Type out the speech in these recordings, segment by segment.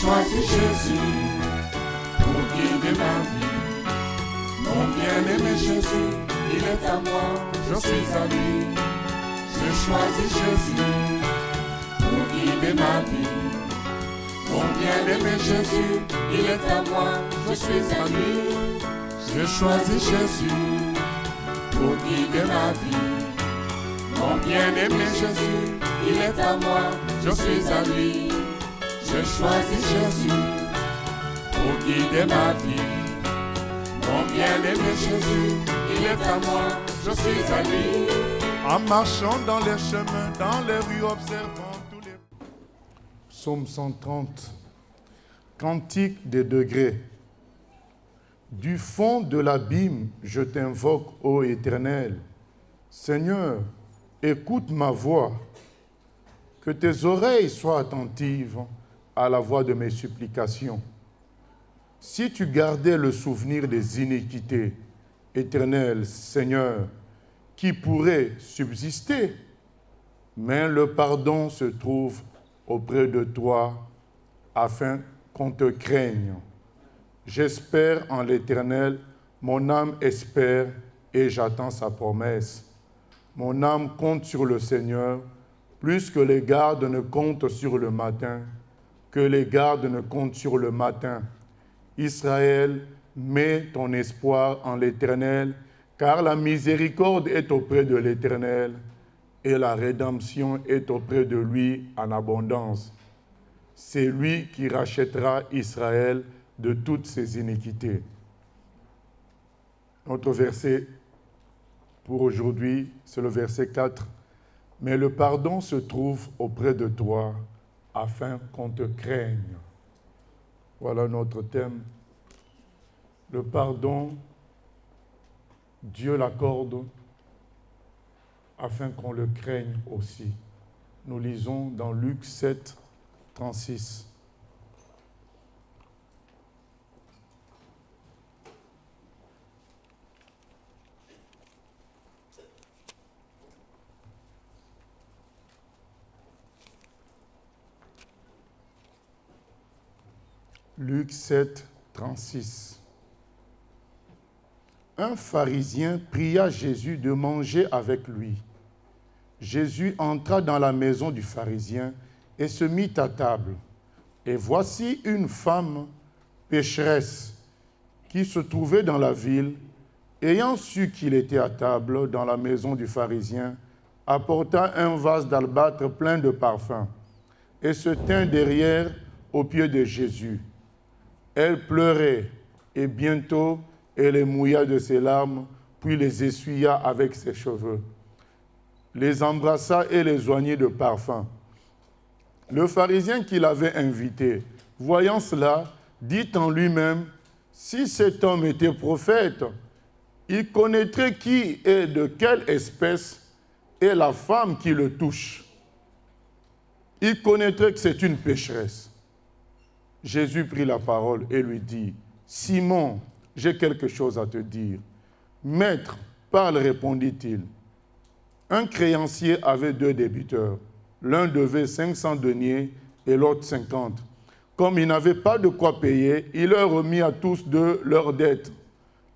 choisi Jésus pour guider ma vie. Mon bien-aimé Jésus, il est à moi, je suis à lui. J'ai choisi Jésus pour guider ma vie. Mon bien-aimé Jésus, il est à moi, je suis à lui. J'ai choisi Jésus pour guider ma vie. Mon bien-aimé Jésus, il est à moi, je suis à lui. J'ai choisi Jésus pour guider ma vie. Mon bien-aimé Jésus, il est à moi, je suis à lui. En marchant dans les chemins, dans les rues, observant tous les... Psaume 130, Cantique des degrés. Du fond de l'abîme, je t'invoque, ô Éternel. Seigneur, écoute ma voix. Que tes oreilles soient attentives à la voix de mes supplications. Si tu gardais le souvenir des iniquités, Éternel, Seigneur, qui pourrait subsister? Mais le pardon se trouve auprès de toi afin qu'on te craigne. J'espère en l'Éternel, mon âme espère et j'attends sa promesse. Mon âme compte sur le Seigneur, plus que les gardes ne comptent sur le matin, que les gardes ne comptent sur le matin. Israël, mets ton espoir en l'Éternel, car la miséricorde est auprès de l'Éternel et la rédemption est auprès de lui en abondance. C'est lui qui rachètera Israël de toutes ses iniquités. Notre verset pour aujourd'hui, c'est le verset 4. Mais le pardon se trouve auprès de toi, afin qu'on te craigne. Voilà notre thème. Le pardon, Dieu l'accorde afin qu'on le craigne aussi. Nous lisons dans Luc 7, 36. Luc 7, 36. Un pharisien pria Jésus de manger avec lui. Jésus entra dans la maison du pharisien et se mit à table. Et voici une femme pécheresse qui se trouvait dans la ville, ayant su qu'il était à table dans la maison du pharisien, apporta un vase d'albâtre plein de parfums et se tint derrière aux pieds de Jésus. Elle pleurait et bientôt elle les mouilla de ses larmes, puis les essuya avec ses cheveux, les embrassa et les oignit de parfum. Le pharisien qui l'avait invité, voyant cela, dit en lui-même, si cet homme était prophète, il connaîtrait qui et de quelle espèce est la femme qui le touche. Il connaîtrait que c'est une pécheresse. Jésus prit la parole et lui dit, Simon, j'ai quelque chose à te dire. Maître, parle, répondit-il. Un créancier avait 2 débiteurs. L'un devait 500 deniers et l'autre 50. Comme il n'avait pas de quoi payer, il leur remit à tous 2 leurs dettes.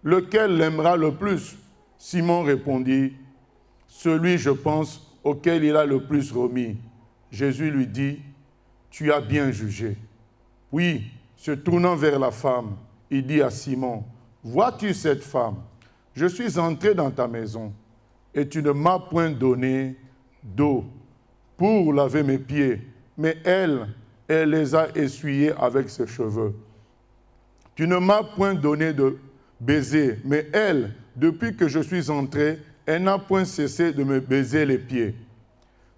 Lequel l'aimera le plus? Simon répondit, celui, je pense, auquel il a le plus remis. Jésus lui dit, tu as bien jugé. Oui, se tournant vers la femme, il dit à Simon, vois-tu cette femme? Je suis entré dans ta maison et tu ne m'as point donné d'eau pour laver mes pieds, mais elle les a essuyés avec ses cheveux. Tu ne m'as point donné de baiser, mais elle, depuis que je suis entré, elle n'a point cessé de me baiser les pieds.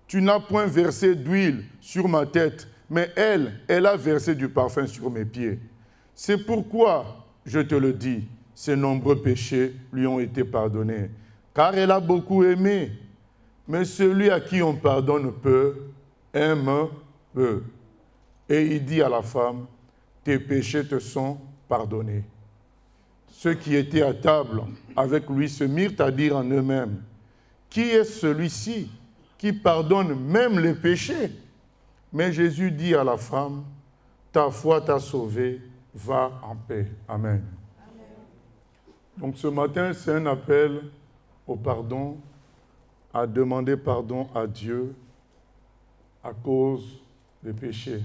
Tu n'as point versé d'huile sur ma tête, mais elle a versé du parfum sur mes pieds. C'est pourquoi, je te le dis, ses nombreux péchés lui ont été pardonnés, car elle a beaucoup aimé. Mais celui à qui on pardonne peu, aime peu. Et il dit à la femme, tes péchés te sont pardonnés. Ceux qui étaient à table avec lui se mirent à dire en eux-mêmes, qui est celui-ci qui pardonne même les péchés? Mais Jésus dit à la femme, ta foi t'a sauvé, va en paix. Amen. Donc ce matin, c'est un appel au pardon, à demander pardon à Dieu à cause des péchés,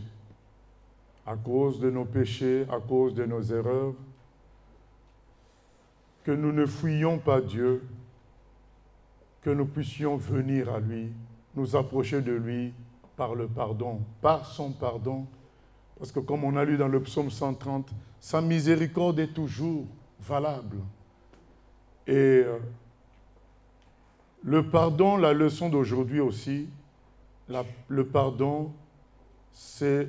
à cause de nos péchés, à cause de nos erreurs, que nous ne fuyions pas Dieu, que nous puissions venir à lui, nous approcher de lui par le pardon, par son pardon. Parce que comme on a lu dans le psaume 130, sa miséricorde est toujours valable. Et le pardon, la leçon d'aujourd'hui aussi, le pardon, c'est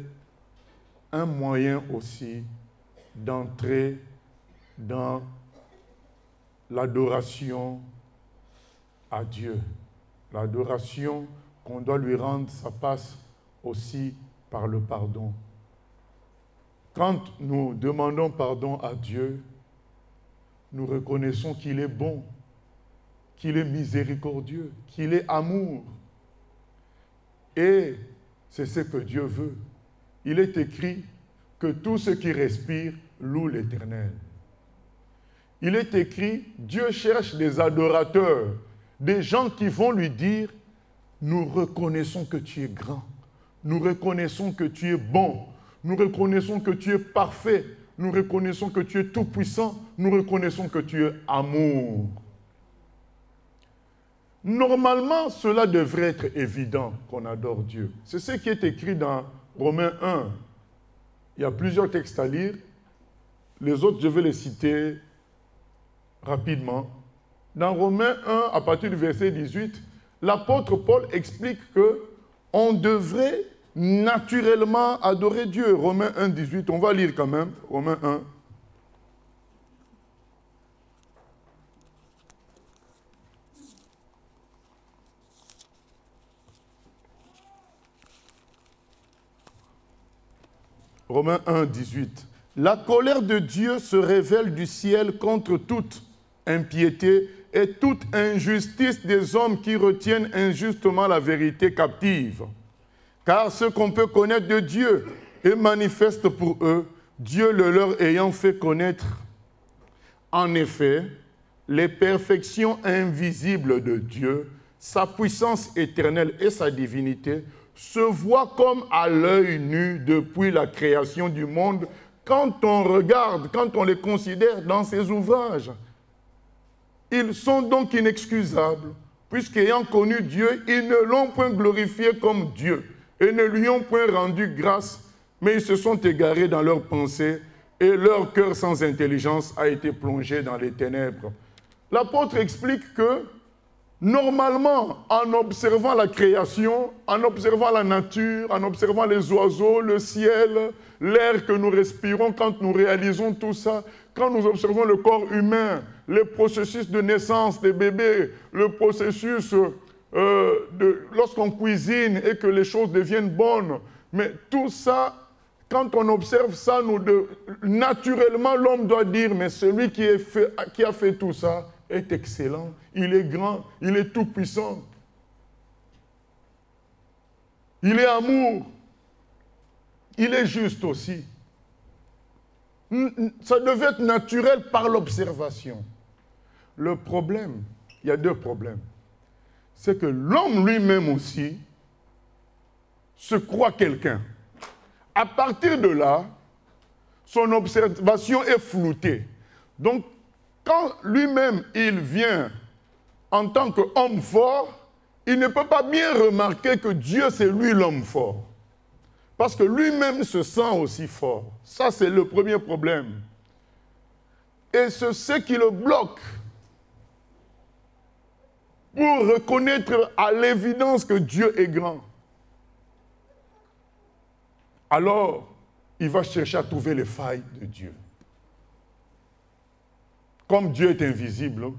un moyen aussi d'entrer dans l'adoration à Dieu. L'adoration qu'on doit lui rendre, ça passe aussi par le pardon. Quand nous demandons pardon à Dieu, nous reconnaissons qu'il est bon, qu'il est miséricordieux, qu'il est amour. Et c'est ce que Dieu veut. Il est écrit que tout ce qui respire loue l'Éternel. Il est écrit, Dieu cherche des adorateurs, des gens qui vont lui dire, nous reconnaissons que tu es grand, nous reconnaissons que tu es bon, nous reconnaissons que tu es parfait, nous reconnaissons que tu es tout-puissant, nous reconnaissons que tu es amour. Normalement, cela devrait être évident qu'on adore Dieu. C'est ce qui est écrit dans Romains 1. Il y a plusieurs textes à lire. Les autres, je vais les citer rapidement. Dans Romains 1, à partir du verset 18, l'apôtre Paul explique qu'on devrait naturellement adorer Dieu. Romains 1, 18, on va lire quand même. Romains 1. Romains 1, 18. La colère de Dieu se révèle du ciel contre toute impiété et toute injustice des hommes qui retiennent injustement la vérité captive. Car ce qu'on peut connaître de Dieu est manifeste pour eux, Dieu le leur ayant fait connaître. En effet, les perfections invisibles de Dieu, sa puissance éternelle et sa divinité, se voient comme à l'œil nu depuis la création du monde quand on regarde, quand on les considère dans ses ouvrages. Ils sont donc inexcusables, puisqu'ayant connu Dieu, ils ne l'ont point glorifié comme Dieu et ne lui ont point rendu grâce, mais ils se sont égarés dans leurs pensées et leur cœur sans intelligence a été plongé dans les ténèbres. L'apôtre explique que normalement, en observant la création, en observant la nature, en observant les oiseaux, le ciel, l'air que nous respirons, quand nous réalisons tout ça, quand nous observons le corps humain, les processus de naissance des bébés, le processus lorsqu'on cuisine et que les choses deviennent bonnes, mais tout ça, quand on observe ça, naturellement, l'homme doit dire, mais celui qui a fait tout ça, est excellent, il est grand, il est tout puissant. Il est amour. Il est juste aussi. Ça devait être naturel par l'observation. Le problème, il y a deux problèmes. C'est que l'homme lui-même aussi se croit quelqu'un. À partir de là, son observation est floutée. Donc, quand lui-même, il vient en tant qu'homme fort, il ne peut pas bien remarquer que Dieu, c'est lui l'homme fort. Parce que lui-même se sent aussi fort. Ça, c'est le premier problème. Et c'est ce qui le bloque pour reconnaître à l'évidence que Dieu est grand. Alors, il va chercher à trouver les failles de Dieu. Comme Dieu est invisible,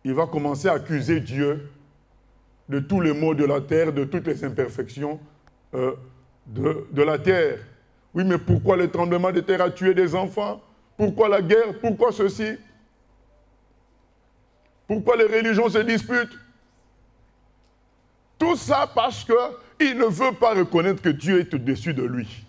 il va commencer à accuser Dieu de tous les maux de la terre, de toutes les imperfections de la terre. Oui, mais pourquoi le tremblement de terre a tué des enfants? Pourquoi la guerre? Pourquoi ceci? Pourquoi les religions se disputent? Tout ça parce qu'il ne veut pas reconnaître que Dieu est au-dessus de lui.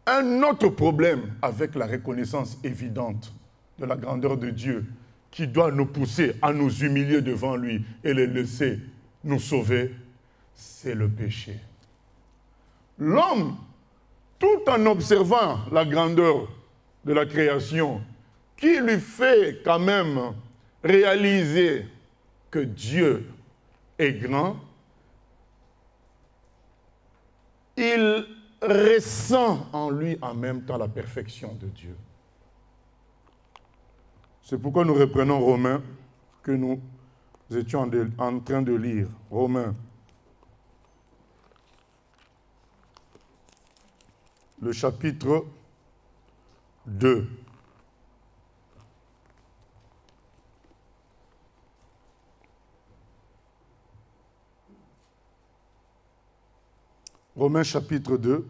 un autre problème avec la reconnaissance évidente de la grandeur de Dieu qui doit nous pousser à nous humilier devant lui et le laisser nous sauver, c'est le péché. L'homme, tout en observant la grandeur de la création, qui lui fait quand même réaliser que Dieu est grand, il ressent en lui en même temps la perfection de Dieu. C'est pourquoi nous reprenons Romains que nous étions en train de lire. Romains, le chapitre 2. Romains chapitre 2,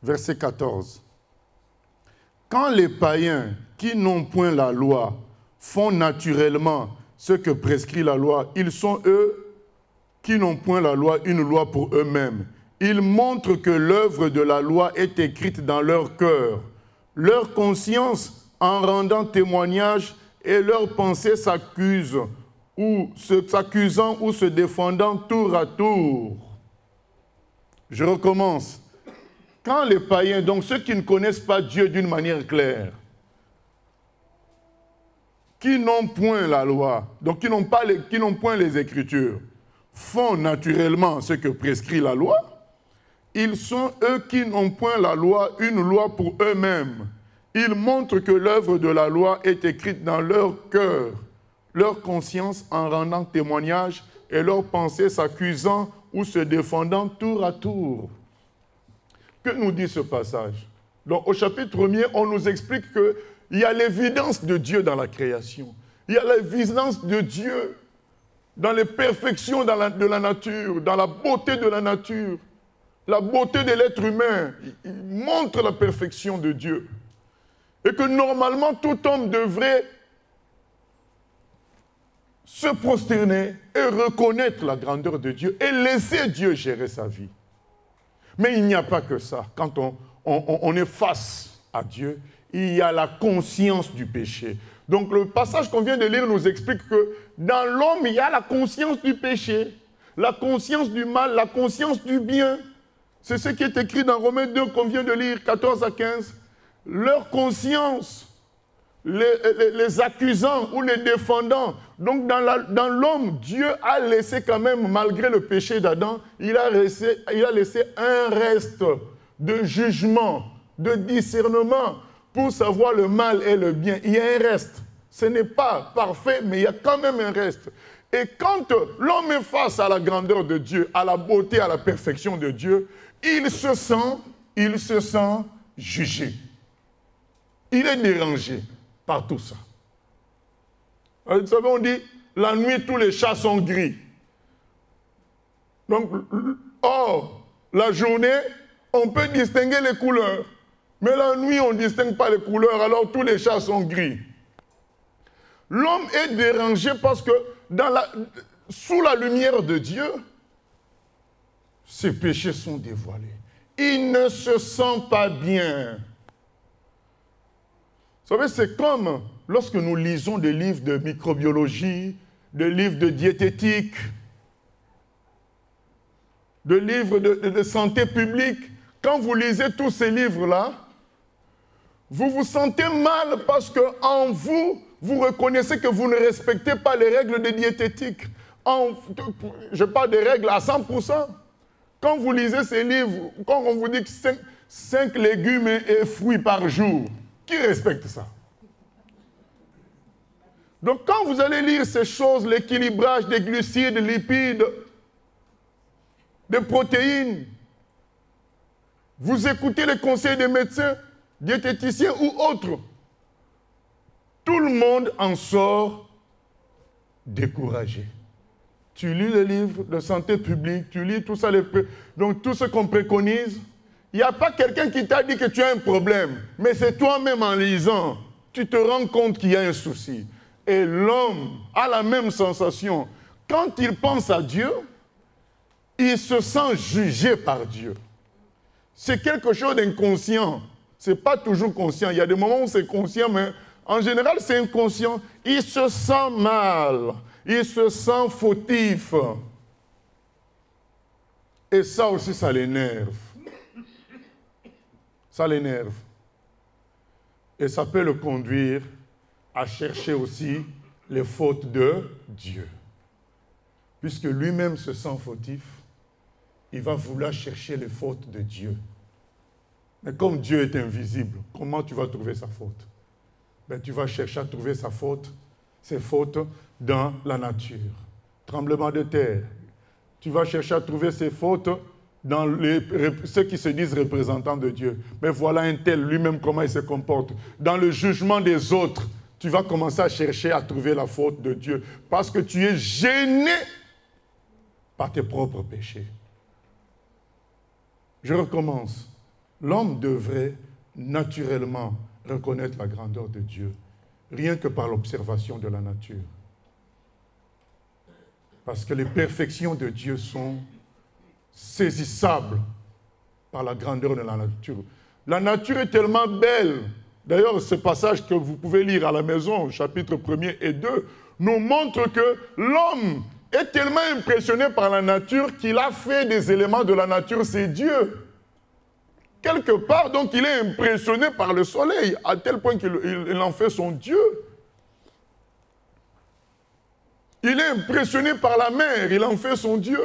verset 14. Quand les païens qui n'ont point la loi font naturellement ce que prescrit la loi, ils sont eux qui n'ont point la loi une loi pour eux-mêmes. Ils montrent que l'œuvre de la loi est écrite dans leur cœur. Leur conscience en rendant témoignage et leurs pensées s'accusant ou se défendant tour à tour. Je recommence. Quand les païens, donc ceux qui ne connaissent pas Dieu d'une manière claire, qui n'ont point la loi, donc qui n'ont point les Écritures, font naturellement ce que prescrit la loi, ils sont eux qui n'ont point la loi, une loi pour eux-mêmes. Ils montrent que l'œuvre de la loi est écrite dans leur cœur, leur conscience en rendant témoignage et leurs pensées s'accusant ou se défendant tour à tour. Que nous dit ce passage? Donc au chapitre 1er, on nous explique qu'il y a l'évidence de Dieu dans la création. Il y a l'évidence de Dieu dans les perfections de la nature, dans la beauté de la nature, la beauté de l'être humain. Il montre la perfection de Dieu. Et que normalement, tout homme devrait se prosterner et reconnaître la grandeur de Dieu et laisser Dieu gérer sa vie. Mais il n'y a pas que ça. Quand on est face à Dieu, il y a la conscience du péché. Donc le passage qu'on vient de lire nous explique que dans l'homme, il y a la conscience du péché, la conscience du mal, la conscience du bien. C'est ce qui est écrit dans Romains 2 qu'on vient de lire, 14 à 15. Leur conscience, les accusant ou les défendant. Donc dans l'homme, Dieu a laissé quand même, malgré le péché d'Adam, il a laissé un reste de jugement, de discernement pour savoir le mal et le bien. Il y a un reste. Ce n'est pas parfait, mais il y a quand même un reste. Et quand l'homme est face à la grandeur de Dieu, à la beauté, à la perfection de Dieu, il se sent jugé. Il est dérangé par tout ça. Vous savez, on dit, la nuit, tous les chats sont gris. Donc, or, la journée, on peut distinguer les couleurs. Mais la nuit, on ne distingue pas les couleurs, alors tous les chats sont gris. L'homme est dérangé parce que sous la lumière de Dieu, ses péchés sont dévoilés. Il ne se sent pas bien. Vous savez, c'est comme lorsque nous lisons des livres de microbiologie, des livres de diététique, des livres de santé publique. Quand vous lisez tous ces livres-là, vous vous sentez mal parce qu'en vous, vous reconnaissez que vous ne respectez pas les règles de diététique. Je parle des règles à 100%. Quand vous lisez ces livres, quand on vous dit que 5 légumes et fruits par jour, qui respecte ça? Donc quand vous allez lire ces choses, l'équilibrage des glucides, des lipides, des protéines, vous écoutez les conseils des médecins, diététiciens ou autres, tout le monde en sort découragé. Tu lis les livres de santé publique, tu lis tout ça, donc tout ce qu'on préconise. Il n'y a pas quelqu'un qui t'a dit que tu as un problème, mais c'est toi-même en lisant, tu te rends compte qu'il y a un souci. Et l'homme a la même sensation. Quand il pense à Dieu, il se sent jugé par Dieu. C'est quelque chose d'inconscient. Ce n'est pas toujours conscient. Il y a des moments où c'est conscient, mais en général, c'est inconscient. Il se sent mal. Il se sent fautif. Et ça aussi, ça l'énerve. Ça l'énerve. Et ça peut le conduire à chercher aussi les fautes de Dieu. Puisque lui-même se sent fautif, il va vouloir chercher les fautes de Dieu. Mais comme Dieu est invisible, comment tu vas trouver sa faute? Ben, tu vas chercher à trouver ses fautes dans la nature. Tremblement de terre. Tu vas chercher à trouver ses fautes dans ceux qui se disent représentants de Dieu. Mais voilà un tel, lui-même, comment il se comporte. Dans le jugement des autres, tu vas commencer à chercher à trouver la faute de Dieu. Parce que tu es gêné par tes propres péchés. Je recommence. L'homme devrait naturellement reconnaître la grandeur de Dieu, rien que par l'observation de la nature. Parce que les perfections de Dieu sont saisissables par la grandeur de la nature. La nature est tellement belle. D'ailleurs, ce passage que vous pouvez lire à la maison, chapitre 1er et 2, nous montre que l'homme est tellement impressionné par la nature qu'il a fait des éléments de la nature, c'est Dieu. Quelque part, donc, il est impressionné par le soleil, à tel point qu'il en fait son Dieu. Il est impressionné par la mer, il en fait son Dieu.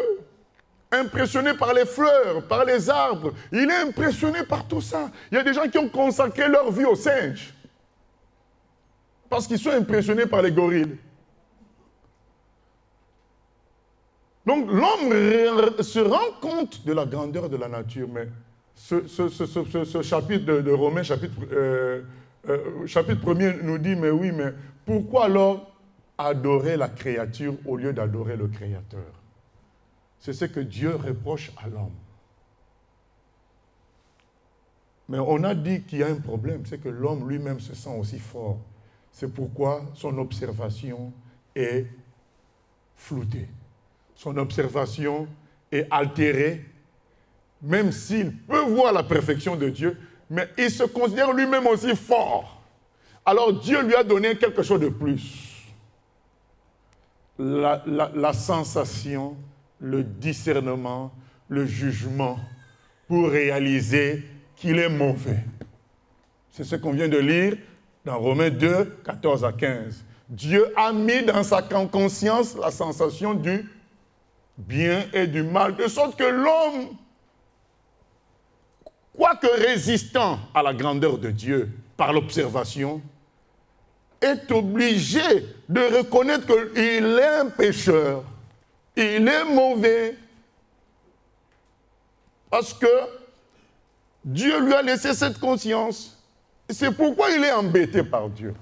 Impressionné par les fleurs, par les arbres. Il est impressionné par tout ça. Il y a des gens qui ont consacré leur vie aux singes. Parce qu'ils sont impressionnés par les gorilles. Donc l'homme se rend compte de la grandeur de la nature, mais ce chapitre de Romains, chapitre 1er nous dit, mais oui, mais pourquoi alors adorer la créature au lieu d'adorer le Créateur? C'est ce que Dieu reproche à l'homme. Mais on a dit qu'il y a un problème, c'est que l'homme lui-même se sent aussi fort. C'est pourquoi son observation est floutée. Son observation est altérée, même s'il peut voir la perfection de Dieu, mais il se considère lui-même aussi fort. Alors Dieu lui a donné quelque chose de plus. La sensation, le discernement, le jugement, pour réaliser qu'il est mauvais. C'est ce qu'on vient de lire dans Romains 2, 14 à 15. Dieu a mis dans sa conscience la sensation du bien et du mal, de sorte que l'homme, quoique résistant à la grandeur de Dieu par l'observation, est obligé de reconnaître qu'il est un pécheur, il est mauvais, parce que Dieu lui a laissé cette conscience. C'est pourquoi il est embêté par Dieu.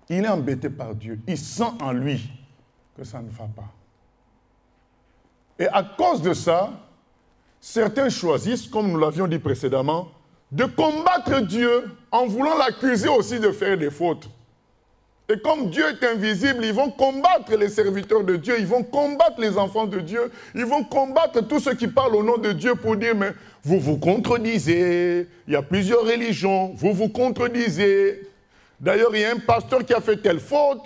Il est embêté par Dieu. Il sent en lui que ça ne va pas. Et à cause de ça, certains choisissent, comme nous l'avions dit précédemment, de combattre Dieu en voulant l'accuser aussi de faire des fautes. Et comme Dieu est invisible, ils vont combattre les serviteurs de Dieu, ils vont combattre les enfants de Dieu, ils vont combattre tous ceux qui parlent au nom de Dieu pour dire, mais vous vous contredisez, il y a plusieurs religions, vous vous contredisez. D'ailleurs, il y a un pasteur qui a fait telle faute,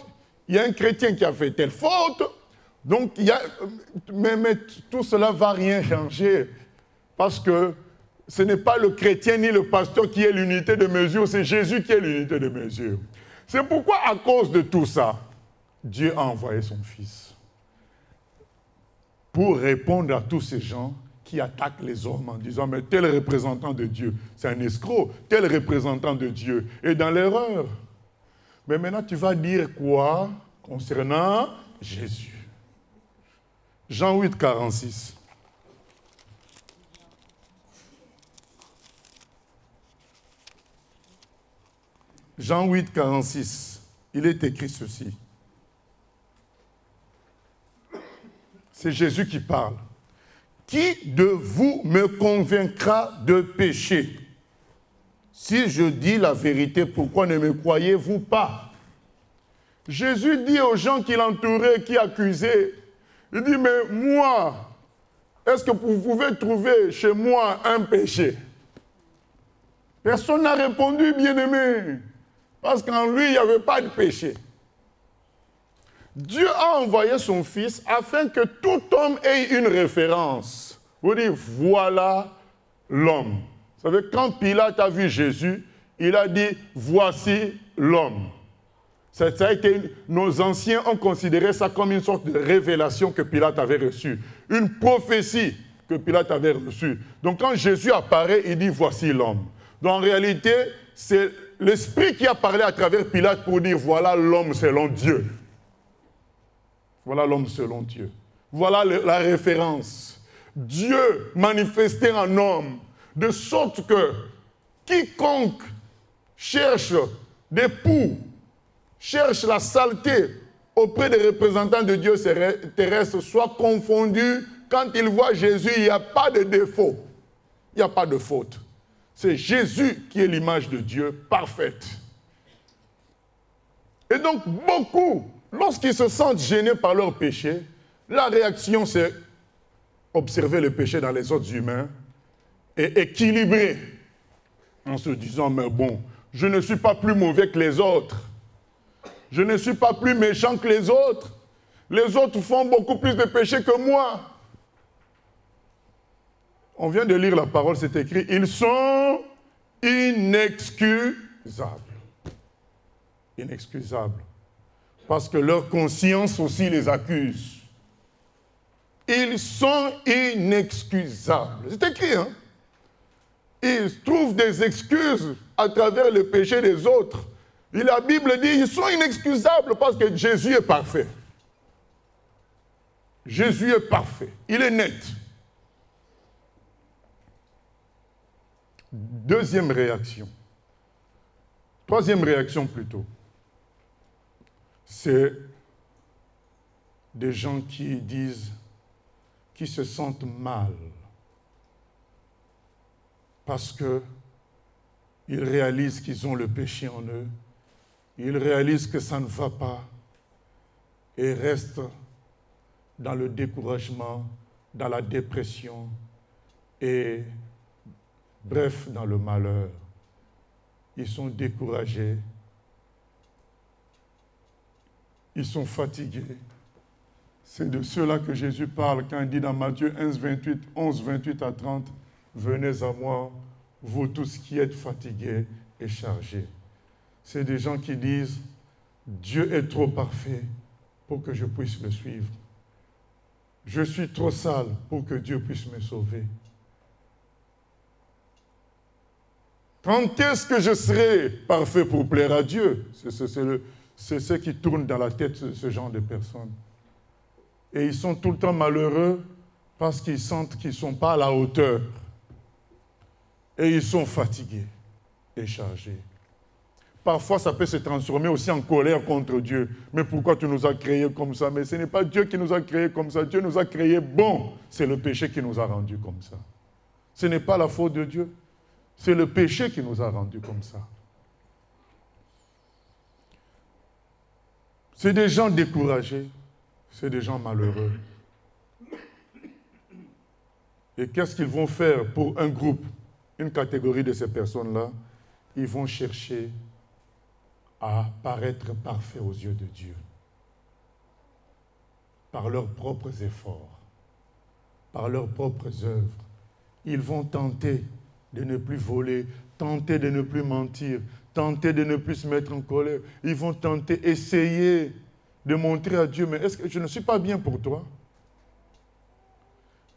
il y a un chrétien qui a fait telle faute. Donc, mais tout cela ne va rien changer. Parce que ce n'est pas le chrétien ni le pasteur qui est l'unité de mesure, c'est Jésus qui est l'unité de mesure. C'est pourquoi, à cause de tout ça, Dieu a envoyé son Fils pour répondre à tous ces gens qui attaquent les hommes en disant « Mais tel représentant de Dieu, c'est un escroc, tel représentant de Dieu est dans l'erreur. » Mais maintenant, tu vas dire quoi concernant Jésus? Jean 8, 46. Jean 8, 46. Il est écrit ceci. C'est Jésus qui parle. Qui de vous me convaincra de péché? Si je dis la vérité, pourquoi ne me croyez-vous pas? Jésus dit aux gens qui l'entouraient, qui accusaient, il dit, mais moi, est-ce que vous pouvez trouver chez moi un péché? Personne n'a répondu, bien-aimé, parce qu'en lui, il n'y avait pas de péché. Dieu a envoyé son Fils afin que tout homme ait une référence. Vous dites, voilà l'homme. Vous savez, quand Pilate a vu Jésus, il a dit, voici l'homme. Ça a été, nos anciens ont considéré ça comme une sorte de révélation que Pilate avait reçue. Une prophétie que Pilate avait reçue. Donc quand Jésus apparaît, il dit, voici l'homme. Donc en réalité, c'est l'Esprit qui a parlé à travers Pilate pour dire, voilà l'homme selon Dieu. Voilà l'homme selon Dieu. Voilà la référence. Dieu manifesté en homme, de sorte que quiconque cherche des poux, cherche la saleté auprès des représentants de Dieu terrestre, soit confondu. Quand il voit Jésus, il n'y a pas de défaut. Il n'y a pas de faute. C'est Jésus qui est l'image de Dieu parfaite. Et donc, beaucoup, lorsqu'ils se sentent gênés par leur péché, la réaction, c'est observer le péché dans les autres humains et équilibrer en se disant, mais bon, je ne suis pas plus mauvais que les autres. Je ne suis pas plus méchant que les autres. Les autres font beaucoup plus de péchés que moi. On vient de lire la parole, c'est écrit, ils sont inexcusables. Inexcusables. Parce que leur conscience aussi les accuse. Ils sont inexcusables. C'est écrit, hein? Ils trouvent des excuses à travers le péché des autres. Et la Bible dit, ils sont inexcusables parce que Jésus est parfait. Jésus est parfait. Il est net. Deuxième réaction. Troisième réaction plutôt. C'est des gens qui disent, qui se sentent mal parce qu'ils réalisent qu'ils ont le péché en eux, ils réalisent que ça ne va pas et restent dans le découragement, dans la dépression et bref, dans le malheur. Ils sont découragés, ils sont fatigués. C'est de ceux-là que Jésus parle quand il dit dans Matthieu 11, 28 à 30, « Venez à moi, vous tous qui êtes fatigués et chargés. » C'est des gens qui disent, « Dieu est trop parfait pour que je puisse le suivre. Je suis trop sale pour que Dieu puisse me sauver. Quand est-ce que je serai parfait pour plaire à Dieu ?» C'est ce qui tourne dans la tête de ce genre de personnes. Et ils sont tout le temps malheureux parce qu'ils sentent qu'ils ne sont pas à la hauteur. Et ils sont fatigués et chargés. Parfois, ça peut se transformer aussi en colère contre Dieu. Mais pourquoi tu nous as créés comme ça? Mais ce n'est pas Dieu qui nous a créés comme ça. Dieu nous a créés bons. C'est le péché qui nous a rendus comme ça. Ce n'est pas la faute de Dieu. C'est le péché qui nous a rendus comme ça. C'est des gens découragés. C'est des gens malheureux. Et qu'est-ce qu'ils vont faire pour un groupe, une catégorie de ces personnes-là? Ils vont chercher à paraître parfaits aux yeux de Dieu. Par leurs propres efforts, par leurs propres œuvres. Ils vont tenter de ne plus voler, tenter de ne plus mentir, tenter de ne plus se mettre en colère. Ils vont tenter, essayer de montrer à Dieu, mais est-ce que je ne suis pas bien pour toi?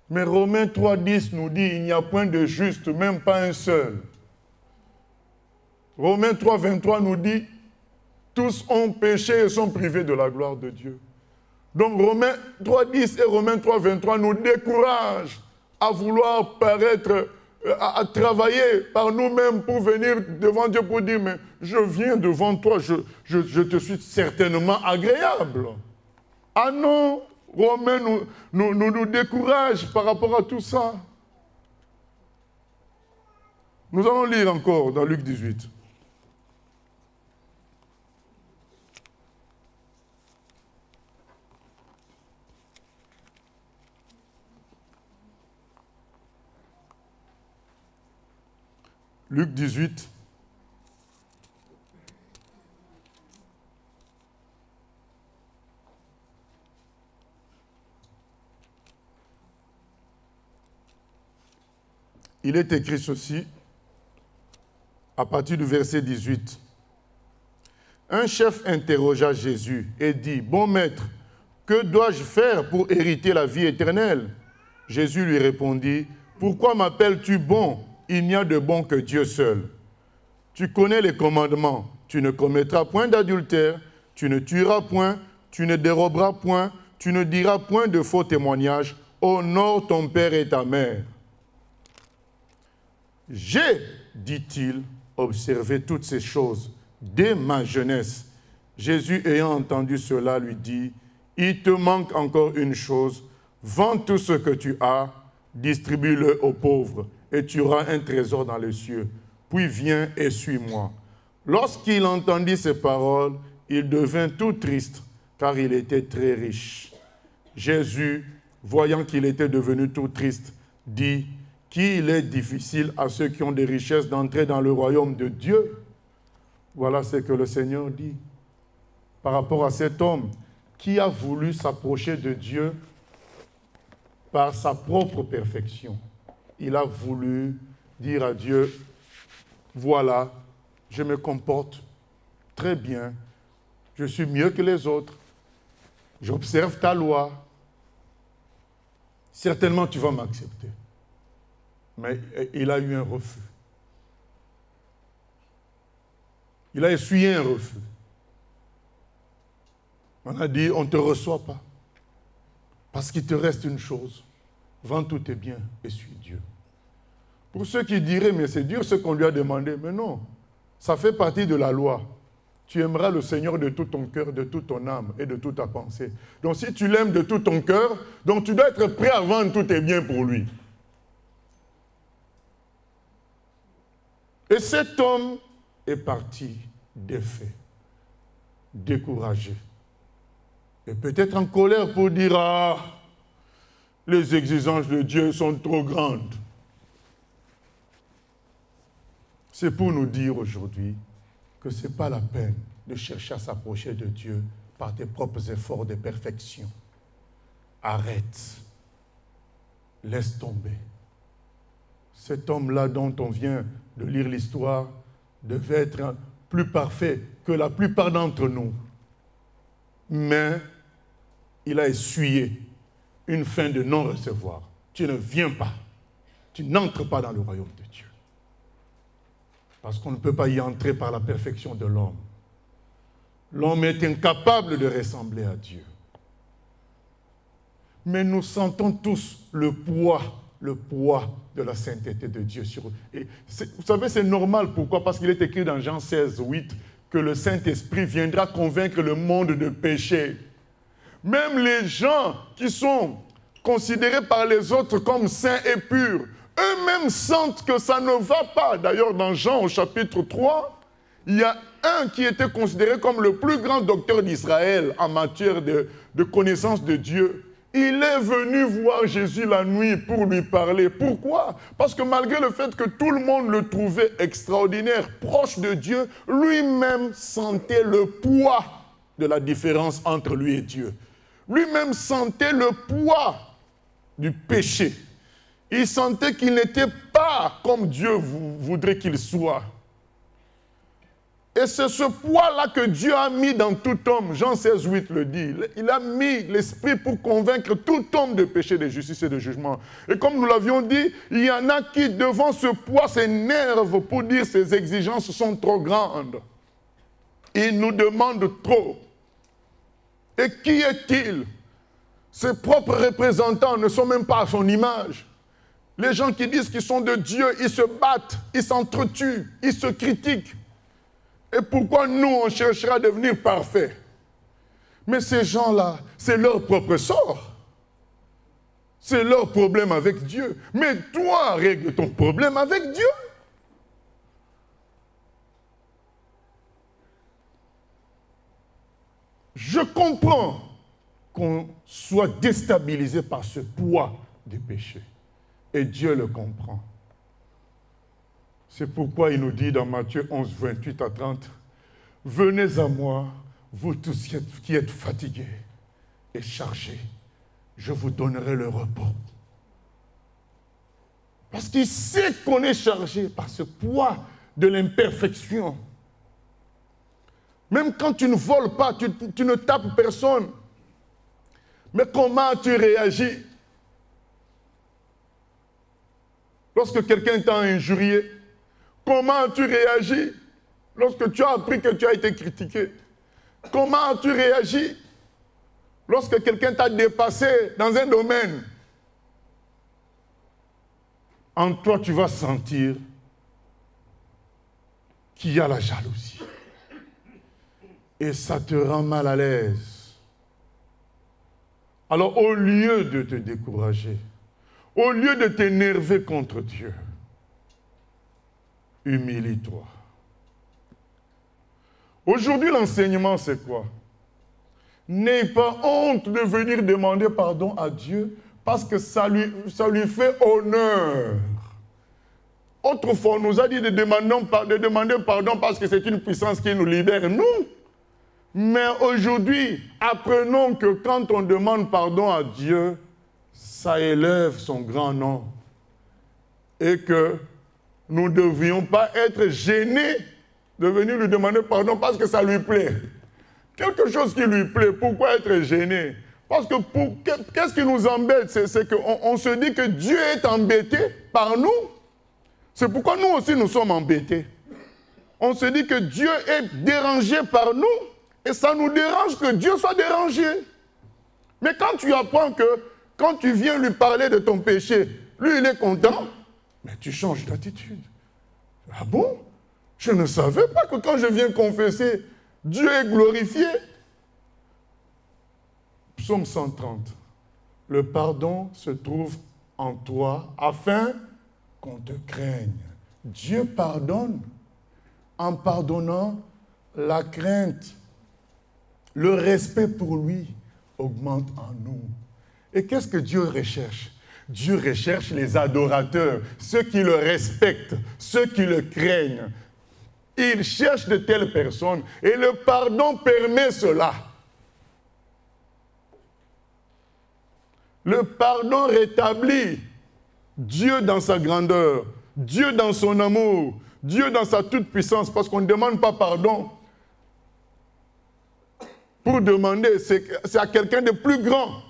Mais Romains 3,10 nous dit, il n'y a point de juste, même pas un seul. Romains 3,23 nous dit, tous ont péché et sont privés de la gloire de Dieu. Donc Romains 3,10 et Romains 3,23 nous découragent à vouloir paraître, à travailler par nous-mêmes pour venir devant Dieu pour dire, mais je viens devant toi, je te suis certainement agréable. Ah non, Romains nous décourage par rapport à tout ça. Nous allons lire encore dans Luc 18. Luc 18. Il est écrit ceci, à partir du verset 18. Un chef interrogea Jésus et dit, « Bon maître, que dois-je faire pour hériter la vie éternelle ?» Jésus lui répondit, « Pourquoi m'appelles-tu bon? Il n'y a de bon que Dieu seul. Tu connais les commandements. Tu ne commettras point d'adultère, tu ne tueras point, tu ne déroberas point, tu ne diras point de faux témoignages. Honore ton père et ta mère. » J'ai, dit-il, observé toutes ces choses dès ma jeunesse. Jésus, ayant entendu cela, lui dit, « Il te manque encore une chose. Vends tout ce que tu as, distribue-le aux pauvres, et tu auras un trésor dans les cieux. Puis viens et suis-moi. » Lorsqu'il entendit ces paroles, il devint tout triste, car il était très riche. Jésus, voyant qu'il était devenu tout triste, dit, « Qu'il est difficile à ceux qui ont des richesses d'entrer dans le royaume de Dieu. » Voilà ce que le Seigneur dit par rapport à cet homme qui a voulu s'approcher de Dieu par sa propre perfection. Il a voulu dire à Dieu, « Voilà, je me comporte très bien, je suis mieux que les autres, j'observe ta loi, certainement tu vas m'accepter. » Mais il a eu un refus. Il a essuyé un refus. On a dit, on ne te reçoit pas. Parce qu'il te reste une chose. Vends tous tes biens et suis Dieu. Pour ceux qui diraient, mais c'est dur ce qu'on lui a demandé. Mais non, ça fait partie de la loi. Tu aimeras le Seigneur de tout ton cœur, de toute ton âme et de toute ta pensée. Donc si tu l'aimes de tout ton cœur, donc tu dois être prêt à vendre tous tes biens pour lui. Et cet homme est parti défait, découragé. Et peut-être en colère pour dire, « Ah, les exigences de Dieu sont trop grandes. » C'est pour nous dire aujourd'hui que ce n'est pas la peine de chercher à s'approcher de Dieu par tes propres efforts de perfection. Arrête. Laisse tomber. Cet homme-là dont on vient de lire l'histoire devait être plus parfait que la plupart d'entre nous. Mais il a essuyé une fin de non-recevoir. Tu ne viens pas. Tu n'entres pas dans le royaume de Dieu. Parce qu'on ne peut pas y entrer par la perfection de l'homme. L'homme est incapable de ressembler à Dieu. Mais nous sentons tous le poids de la sainteté de Dieu sur eux. Et vous savez, c'est normal. Pourquoi? Parce qu'il est écrit dans Jean 16, 8, que le Saint-Esprit viendra convaincre le monde de péché. Même les gens qui sont considérés par les autres comme saints et purs, eux-mêmes sentent que ça ne va pas. D'ailleurs, dans Jean au chapitre 3, il y a un qui était considéré comme le plus grand docteur d'Israël en matière de connaissance de Dieu. Il est venu voir Jésus la nuit pour lui parler. Pourquoi? Parce que malgré le fait que tout le monde le trouvait extraordinaire, proche de Dieu, lui-même sentait le poids de la différence entre lui et Dieu. Lui-même sentait le poids du péché. Il sentait qu'il n'était pas comme Dieu voudrait qu'il soit. Et c'est ce poids-là que Dieu a mis dans tout homme. Jean 16, 8 le dit. Il a mis l'Esprit pour convaincre tout homme de péché, de justice et de jugement. Et comme nous l'avions dit, il y en a qui, devant ce poids, s'énervent pour dire que ces exigences sont trop grandes. Il nous demande trop. Et qui est-il? Ses propres représentants ne sont même pas à son image. Les gens qui disent qu'ils sont de Dieu, ils se battent, ils s'entretuent, ils se critiquent. Et pourquoi nous, on cherchera à devenir parfaits? Mais ces gens-là, c'est leur propre sort. C'est leur problème avec Dieu. Mais toi, règle ton problème avec Dieu. Je comprends qu'on soit déstabilisé par ce poids du péché. Et Dieu le comprend. C'est pourquoi il nous dit dans Matthieu 11, 28 à 30, « Venez à moi, vous tous qui êtes fatigués et chargés, je vous donnerai le repos. » Parce qu'il sait qu'on est chargé par ce poids de l'imperfection. Même quand tu ne voles pas, tu ne tapes personne. Mais comment tu réagis lorsque quelqu'un t'a injurié? Comment tu réagis lorsque tu as appris que tu as été critiqué? Comment tu réagis lorsque quelqu'un t'a dépassé dans un domaine? En toi, tu vas sentir qu'il y a la jalousie. Et ça te rend mal à l'aise. Alors, au lieu de te décourager, au lieu de t'énerver contre Dieu, humilie-toi. Aujourd'hui, l'enseignement, c'est quoi? N'aie pas honte de venir demander pardon à Dieu parce que ça lui fait honneur. Autrefois, on nous a dit de demander pardon parce que c'est une puissance qui nous libère, nous. Mais aujourd'hui, apprenons que quand on demande pardon à Dieu, ça élève son grand nom. Et que nous ne devrions pas être gênés de venir lui demander pardon parce que ça lui plaît. Quelque chose qui lui plaît, pourquoi être gêné? Parce que qu'est-ce qui nous embête? C'est qu'on se dit que Dieu est embêté par nous. C'est pourquoi nous aussi nous sommes embêtés. On se dit que Dieu est dérangé par nous et ça nous dérange que Dieu soit dérangé. Mais quand tu apprends que quand tu viens lui parler de ton péché, lui il est content, mais tu changes d'attitude. Ah bon? Je ne savais pas que quand je viens confesser, Dieu est glorifié. Psaume 130. Le pardon se trouve en toi afin qu'on te craigne. Dieu pardonne. En pardonnant, la crainte, le respect pour lui augmente en nous. Et qu'est-ce que Dieu recherche? Dieu recherche les adorateurs, ceux qui le respectent, ceux qui le craignent. Il cherche de telles personnes et le pardon permet cela. Le pardon rétablit Dieu dans sa grandeur, Dieu dans son amour, Dieu dans sa toute-puissance, parce qu'on ne demande pas pardon pour demander, c'est à quelqu'un de plus grand.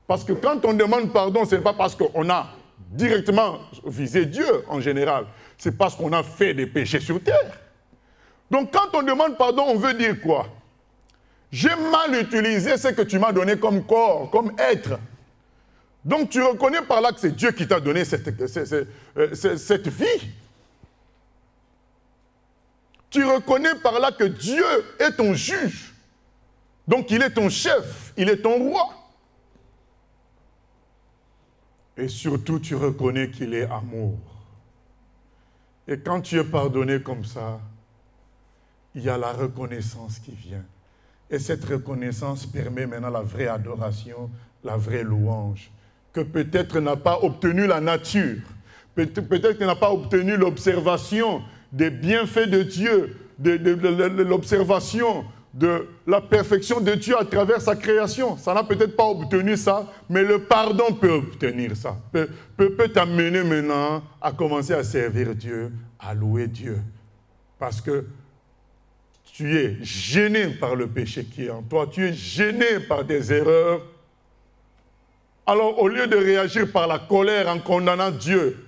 Parce que quand on demande pardon, ce n'est pas parce qu'on a directement visé Dieu en général, c'est parce qu'on a fait des péchés sur terre. Donc quand on demande pardon, on veut dire quoi? J'ai mal utilisé ce que tu m'as donné comme corps, comme être. Donc tu reconnais par là que c'est Dieu qui t'a donné cette vie. Tu reconnais par là que Dieu est ton juge. Donc il est ton chef, il est ton roi. Et surtout tu reconnais qu'il est amour. Et quand tu es pardonné comme ça, il y a la reconnaissance qui vient. Et cette reconnaissance permet maintenant la vraie adoration, la vraie louange, que peut-être n'a pas obtenu la nature, peut-être n'a pas obtenu l'observation des bienfaits de Dieu, de l'observation de la perfection de Dieu à travers sa création. Ça n'a peut-être pas obtenu ça, mais le pardon peut obtenir ça, peut t'amener maintenant à commencer à servir Dieu, à louer Dieu. Parce que tu es gêné par le péché qui est en toi, tu es gêné par des erreurs. Alors, au lieu de réagir par la colère en condamnant Dieu,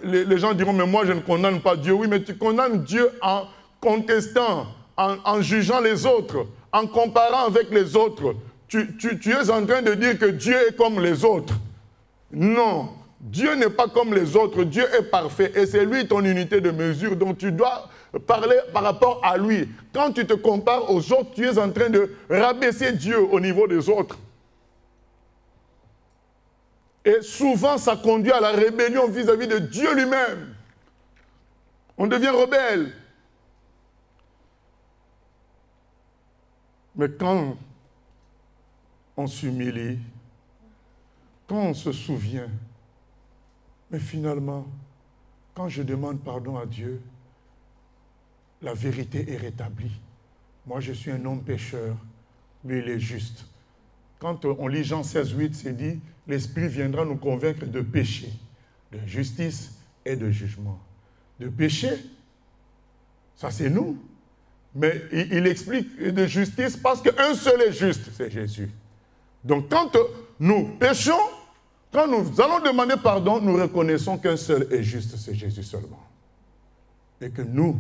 les gens diront, mais moi je ne condamne pas Dieu. Oui, mais tu condamnes Dieu en contestant, en jugeant les autres, en comparant avec les autres. Tu es en train de dire que Dieu est comme les autres. Non, Dieu n'est pas comme les autres, Dieu est parfait et c'est lui ton unité de mesure, donc tu dois parler par rapport à lui. Quand tu te compares aux autres, tu es en train de rabaisser Dieu au niveau des autres. Et souvent, ça conduit à la rébellion vis-à-vis de Dieu lui-même. On devient rebelle. Mais quand on s'humilie, quand on se souvient, Mais finalement, quand je demande pardon à Dieu, la vérité est rétablie. Moi, je suis un homme pécheur, lui, il est juste. Quand on lit Jean 16, 8, c'est dit, l'Esprit viendra nous convaincre de péché, de justice et de jugement. De péché, ça c'est nous. Mais il explique de justice parce qu'un seul est juste, c'est Jésus. Donc quand nous péchons, quand nous allons demander pardon, nous reconnaissons qu'un seul est juste, c'est Jésus seulement. Et que nous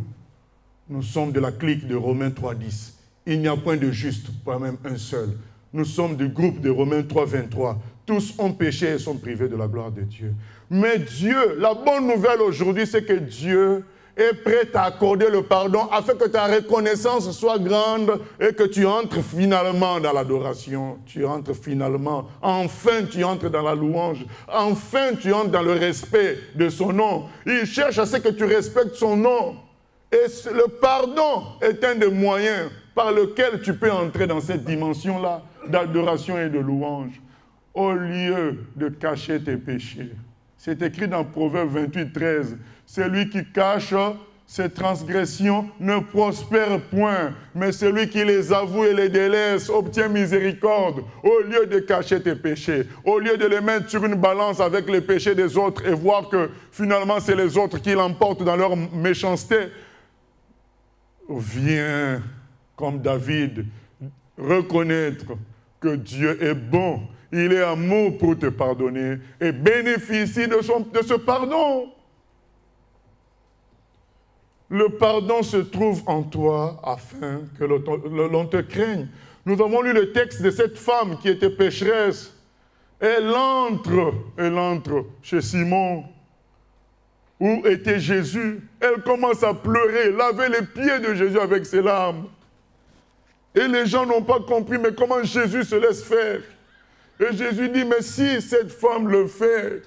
sommes de la clique de Romains 3,10. Il n'y a point de juste, pas même un seul. Nous sommes du groupe de Romains 3,23. Tous ont péché et sont privés de la gloire de Dieu. Mais Dieu, la bonne nouvelle aujourd'hui, c'est que Dieu est prêt à accorder le pardon afin que ta reconnaissance soit grande et que tu entres finalement dans l'adoration. Tu entres finalement. Enfin, tu entres dans la louange. Enfin, tu entres dans le respect de son nom. Il cherche à ce que tu respectes son nom. Et le pardon est un des moyens par lequel tu peux entrer dans cette dimension-là d'adoration et de louange. Au lieu de cacher tes péchés. C'est écrit dans Proverbe 28, 13. Celui qui cache ses transgressions ne prospère point, mais celui qui les avoue et les délaisse obtient miséricorde. Au lieu de cacher tes péchés, au lieu de les mettre sur une balance avec les péchés des autres et voir que finalement c'est les autres qui l'emportent dans leur méchanceté, viens, comme David, reconnaître que Dieu est bon. Il est amour pour te pardonner et bénéficie de ce pardon. Le pardon se trouve en toi afin que l'on te craigne. Nous avons lu le texte de cette femme qui était pécheresse. Elle entre chez Simon, où était Jésus. Elle commence à pleurer, laver les pieds de Jésus avec ses larmes. Et les gens n'ont pas compris, mais comment Jésus se laisse faire? Et Jésus dit, mais si cette femme le fait,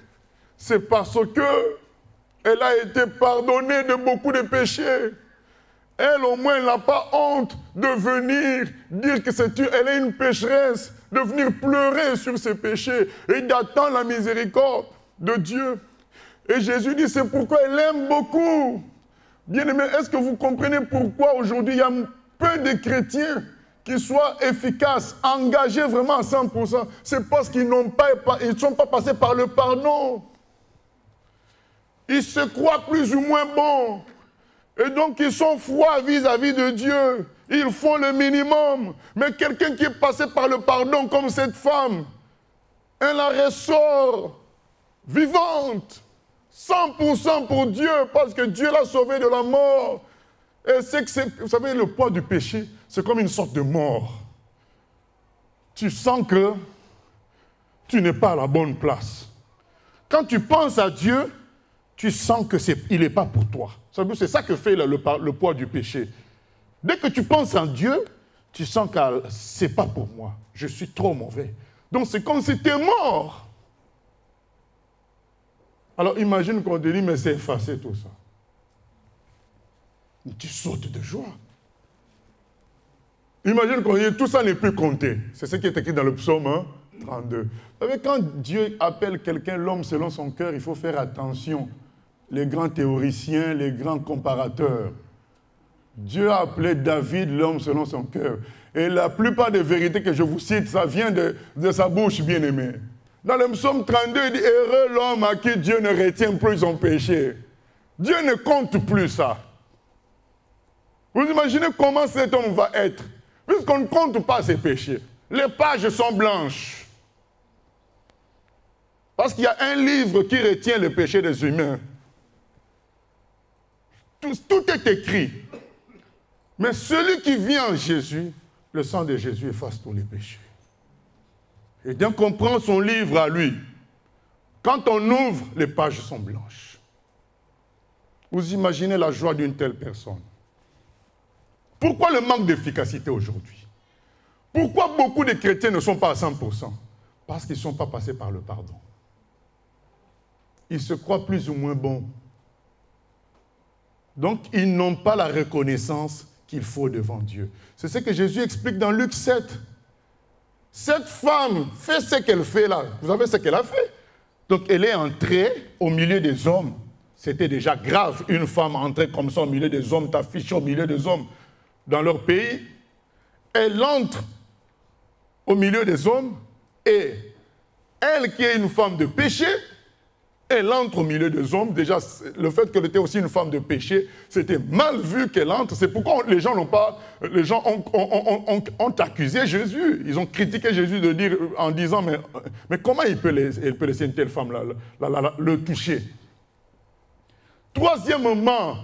c'est parce qu'elle a été pardonnée de beaucoup de péchés. Elle, au moins, n'a pas honte de venir dire qu'elle est une pécheresse, de venir pleurer sur ses péchés et d'attendre la miséricorde de Dieu. Et Jésus dit, c'est pourquoi elle aime beaucoup. Bien-aimés, est-ce que vous comprenez pourquoi aujourd'hui il y a peu de chrétiens qui soient efficaces, engagés vraiment à 100%, c'est parce qu'ils ne sont pas passés par le pardon. Ils se croient plus ou moins bons. Et donc ils sont froids vis-à-vis de Dieu. Ils font le minimum. Mais quelqu'un qui est passé par le pardon comme cette femme, elle la ressort vivante, 100% pour Dieu, parce que Dieu l'a sauvée de la mort. Et vous savez, le poids du péché, c'est comme une sorte de mort. Tu sens que tu n'es pas à la bonne place. Quand tu penses à Dieu, tu sens qu'il n'est pas pour toi. C'est ça que fait le poids du péché. Dès que tu penses en Dieu, tu sens que ce n'est pas pour moi. Je suis trop mauvais. Donc c'est comme si tu es mort. Alors imagine qu'on te dit, mais c'est effacé tout ça. Tu sautes de joie. Imagine qu'on dit, tout ça n'est plus compté. C'est ce qui est écrit dans le psaume 32. Vous savez, quand Dieu appelle quelqu'un l'homme selon son cœur, il faut faire attention. Les grands théoriciens, les grands comparateurs. Dieu a appelé David l'homme selon son cœur. Et la plupart des vérités que je vous cite, ça vient de sa bouche bien-aimée. Dans le psaume 32, il dit, heureux l'homme à qui Dieu ne retient plus son péché. Dieu ne compte plus ça. Vous imaginez comment cet homme va être, puisqu'on ne compte pas ses péchés. Les pages sont blanches. Parce qu'il y a un livre qui retient le péché des humains. Tout est écrit. Mais celui qui vient en Jésus, le sang de Jésus efface tous les péchés. Et donc on prend son livre à lui. Quand on ouvre, les pages sont blanches. Vous imaginez la joie d'une telle personne. Pourquoi le manque d'efficacité aujourd'hui? Pourquoi beaucoup de chrétiens ne sont pas à 100%? Parce qu'ils ne sont pas passés par le pardon. Ils se croient plus ou moins bons. Donc, ils n'ont pas la reconnaissance qu'il faut devant Dieu. C'est ce que Jésus explique dans Luc 7. Cette femme fait ce qu'elle fait là. Vous savez ce qu'elle a fait? Donc elle est entrée au milieu des hommes. C'était déjà grave, une femme entrée comme ça au milieu des hommes, t'afficher au milieu des hommes dans leur pays. Elle entre au milieu des hommes et elle qui est une femme de péché, elle entre au milieu des hommes. Déjà, le fait qu'elle était aussi une femme de péché, c'était mal vu qu'elle entre. C'est pourquoi les gens ont accusé Jésus. Ils ont critiqué Jésus en disant, mais comment elle peut laisser une telle femme le toucher? Troisièmement,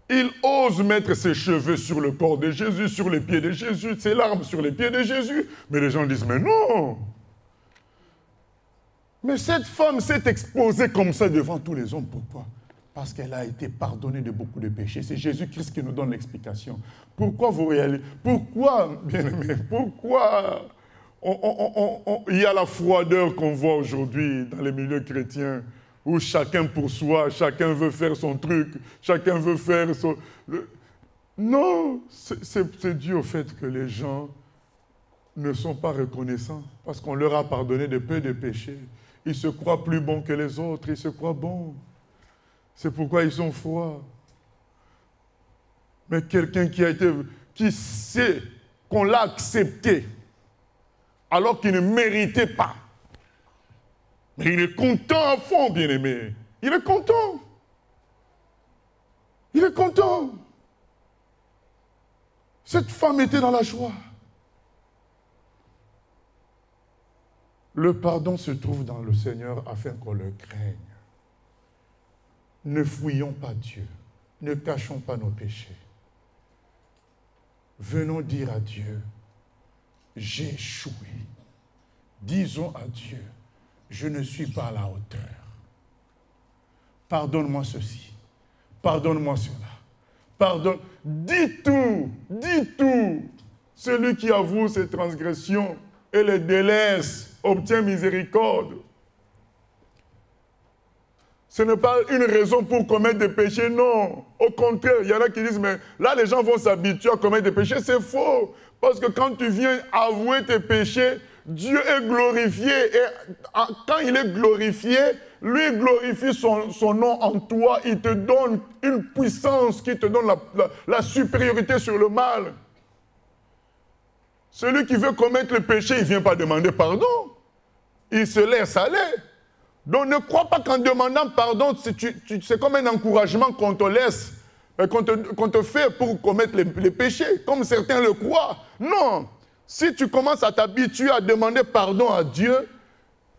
il ose mettre ses cheveux sur le corps de Jésus, sur les pieds de Jésus, ses larmes sur les pieds de Jésus. Mais les gens disent, mais non! Mais cette femme s'est exposée comme ça devant tous les hommes. Pourquoi? Parce qu'elle a été pardonnée de beaucoup de péchés. C'est Jésus-Christ qui nous donne l'explication. Pourquoi vous réalisez? Pourquoi, bien-aimés, pourquoi il y a la froideur qu'on voit aujourd'hui dans les milieux chrétiens, où chacun pour soi, chacun veut faire son truc, chacun veut faire son... Non, c'est dû au fait que les gens ne sont pas reconnaissants, parce qu'on leur a pardonné de peu de péchés. Ils se croient plus bons que les autres, ils se croient bons. C'est pourquoi ils sont froids. Mais quelqu'un qui sait qu'on l'a accepté, alors qu'il ne méritait pas, mais il est content à fond, bien-aimé. Il est content. Il est content. Cette femme était dans la joie. Le pardon se trouve dans le Seigneur afin qu'on le craigne. Ne fouillons pas Dieu. Ne cachons pas nos péchés. Venons dire à Dieu, j'ai échoué. Disons à Dieu, je ne suis pas à la hauteur. Pardonne-moi ceci. Pardonne-moi cela. Pardonne. Dis tout. Dis tout. Celui qui avoue ses transgressions et les délaisse obtient miséricorde. Ce n'est pas une raison pour commettre des péchés, non. Au contraire, il y en a qui disent, mais là, les gens vont s'habituer à commettre des péchés. C'est faux. Parce que quand tu viens avouer tes péchés, Dieu est glorifié. Et quand il est glorifié, lui glorifie son nom en toi. Il te donne une puissance qui te donne la supériorité sur le mal. Celui qui veut commettre le péché, il ne vient pas demander pardon. Il se laisse aller. Donc ne crois pas qu'en demandant pardon, c'est comme un encouragement qu'on te laisse, qu'on te fait pour commettre les péchés, comme certains le croient. Non. Si tu commences à t'habituer à demander pardon à Dieu,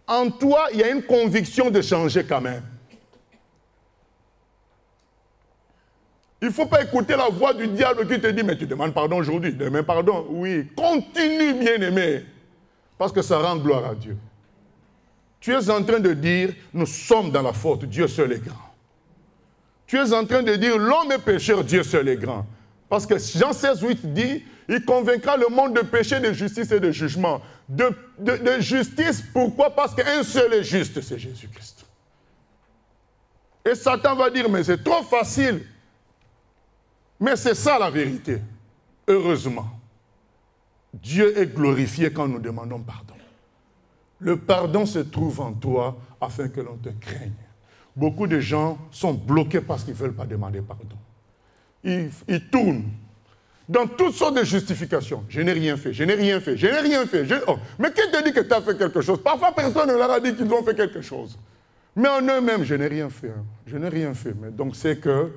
en toi, il y a une conviction de changer quand même. Il ne faut pas écouter la voix du diable qui te dit, mais tu demandes pardon aujourd'hui, demain pardon. Oui, continue bien aimé, parce que ça rend gloire à Dieu. Tu es en train de dire, nous sommes dans la faute, Dieu seul est grand. Tu es en train de dire, l'homme est pécheur, Dieu seul est grand. Parce que Jean 16, 8 dit, il convaincra le monde de péché, de justice et de jugement. De justice, pourquoi? Parce qu'un seul est juste, c'est Jésus-Christ. Et Satan va dire, mais c'est trop facile. Mais c'est ça la vérité. Heureusement, Dieu est glorifié quand nous demandons pardon. Le pardon se trouve en toi afin que l'on te craigne. Beaucoup de gens sont bloqués parce qu'ils ne veulent pas demander pardon. Ils tournent dans toutes sortes de justifications. Je n'ai rien fait, je n'ai rien fait, je n'ai rien fait. Mais qui te dit que tu as fait quelque chose? Parfois, personne ne leur a dit qu'ils ont fait quelque chose. Mais en eux-mêmes, je n'ai rien fait. Hein. Je n'ai rien fait. Mais donc, c'est que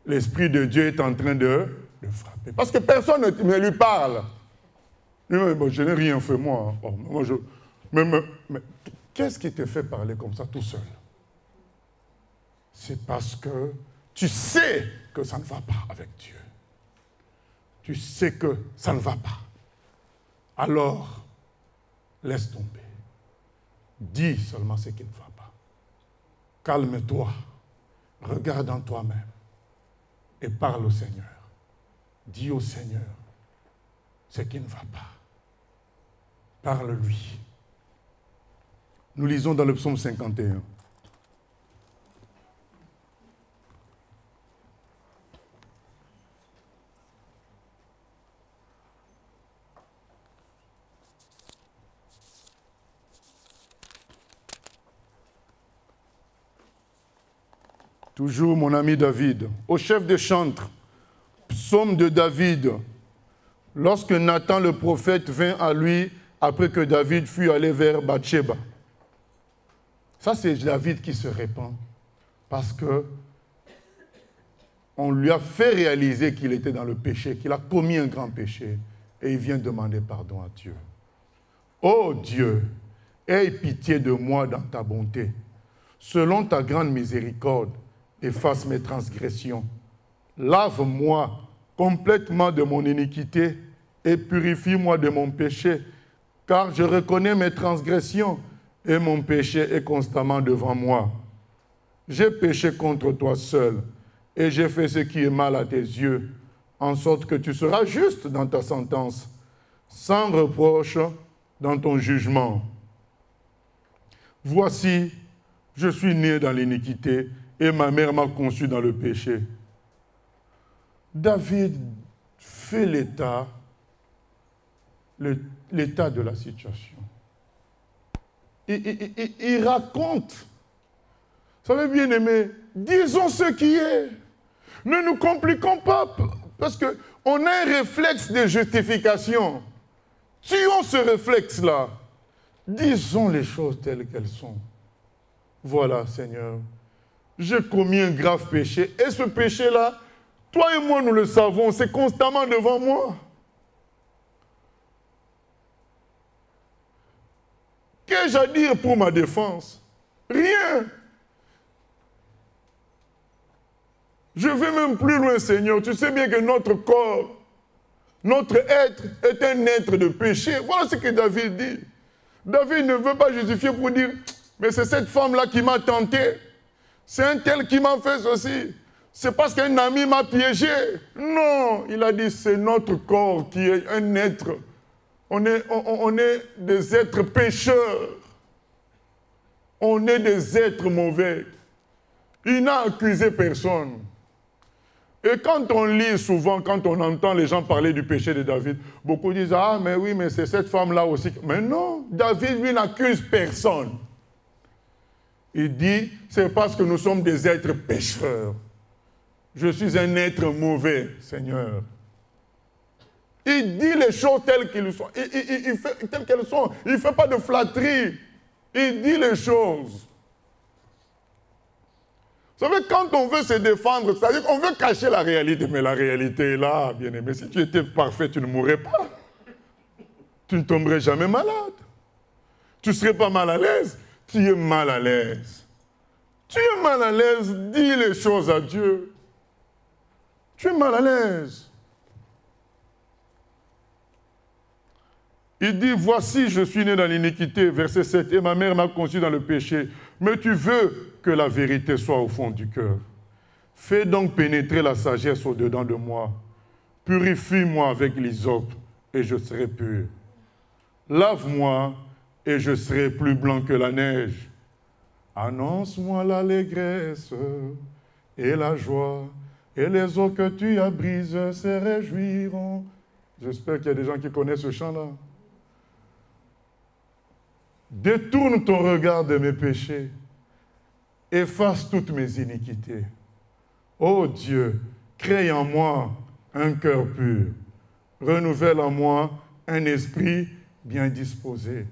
l'Esprit de Dieu est en train de le frapper. Parce que personne ne lui parle. Bon, je n'ai rien fait, moi. Oh, moi mais qu'est-ce qui te fait parler comme ça tout seul? C'est parce que tu sais que ça ne va pas avec Dieu. Tu sais que ça ne va pas. Alors, laisse tomber. Dis seulement ce qui ne va pas. Calme-toi. Regarde en toi-même. Et parle au Seigneur. Dis au Seigneur ce qui ne va pas. Parle-lui. Nous lisons dans le psaume 51. Toujours mon ami David. Au chef des chantres, psaume de David. Lorsque Nathan le prophète vint à lui après que David fut allé vers Bathsheba. Ça, c'est David qui se répand. Parce que on lui a fait réaliser qu'il était dans le péché, qu'il a commis un grand péché. Et il vient demander pardon à Dieu. Ô Dieu, aie pitié de moi dans ta bonté. Selon ta grande miséricorde, efface mes transgressions. Lave-moi complètement de mon iniquité et purifie-moi de mon péché, car je reconnais mes transgressions et mon péché est constamment devant moi. J'ai péché contre toi seul et j'ai fait ce qui est mal à tes yeux, en sorte que tu seras juste dans ta sentence, sans reproche dans ton jugement. Voici, je suis né dans l'iniquité et ma mère m'a conçu dans le péché. David fait l'état de la situation. Il raconte. Vous savez, bien aimé, disons ce qui est. Ne nous compliquons pas, parce qu'on a un réflexe de justification. Tuons ce réflexe-là. Disons les choses telles qu'elles sont. Voilà, Seigneur, j'ai commis un grave péché. Et ce péché-là, toi et moi, nous le savons, c'est constamment devant moi. Qu'ai-je à dire pour ma défense? Rien. Je vais même plus loin, Seigneur. Tu sais bien que notre corps, notre être est un être de péché. Voilà ce que David dit. David ne veut pas justifier pour dire, mais c'est cette femme-là qui m'a tenté. C'est un tel qui m'a fait ceci. C'est parce qu'un ami m'a piégé. Non, il a dit, c'est notre corps qui est un être. On est des êtres pécheurs. On est des êtres mauvais. Il n'a accusé personne. Et quand on lit souvent, quand on entend les gens parler du péché de David, beaucoup disent, ah, mais oui, mais c'est cette femme-là aussi. Mais non, David, lui, n'accuse personne. Il dit, c'est parce que nous sommes des êtres pécheurs. Je suis un être mauvais, Seigneur. Il dit les choses telles qu'elles sont. Il fait telles qu'elles sont. Il ne fait pas de flatterie. Il dit les choses. Vous savez, quand on veut se défendre, c'est-à-dire qu'on veut cacher la réalité, mais la réalité est là, bien-aimé. Si tu étais parfait, tu ne mourrais pas. Tu ne tomberais jamais malade. Tu ne serais pas mal à l'aise. Tu es mal à l'aise. Tu es mal à l'aise, dis les choses à Dieu. Tu es mal à l'aise. Il dit, voici, je suis né dans l'iniquité, verset 7, et ma mère m'a conçu dans le péché. Mais tu veux que la vérité soit au fond du cœur. Fais donc pénétrer la sagesse au-dedans de moi. Purifie-moi avec l'hysope, et je serai pur. Lave-moi, et je serai plus blanc que la neige. Annonce-moi l'allégresse et la joie, et les eaux que tu as brisées se réjouiront. J'espère qu'il y a des gens qui connaissent ce chant-là. Détourne ton regard de mes péchés. Efface toutes mes iniquités. Ô Dieu, crée en moi un cœur pur. Renouvelle en moi un esprit bien disposé.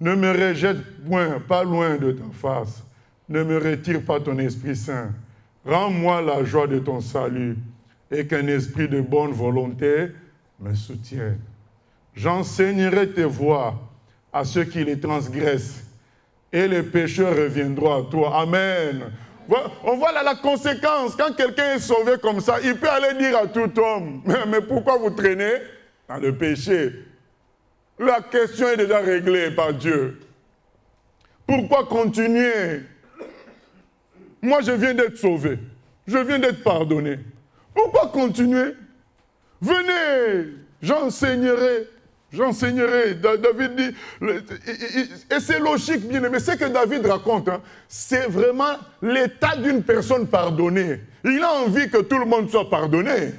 Ne me rejette point, pas loin de ta face. Ne me retire pas ton Esprit Saint. Rends-moi la joie de ton salut et qu'un esprit de bonne volonté me soutienne. J'enseignerai tes voies à ceux qui les transgressent et les pécheurs reviendront à toi. Amen. On voit là la conséquence. Quand quelqu'un est sauvé comme ça, il peut aller dire à tout homme, mais pourquoi vous traînez dans le péché? La question est déjà réglée par Dieu. Pourquoi continuer? Moi, je viens d'être sauvé. Je viens d'être pardonné. Pourquoi continuer? Venez, j'enseignerai. J'enseignerai. David dit, et c'est logique, bien aimé. Ce que David raconte, hein, c'est vraiment l'état d'une personne pardonnée. Il a envie que tout le monde soit pardonné.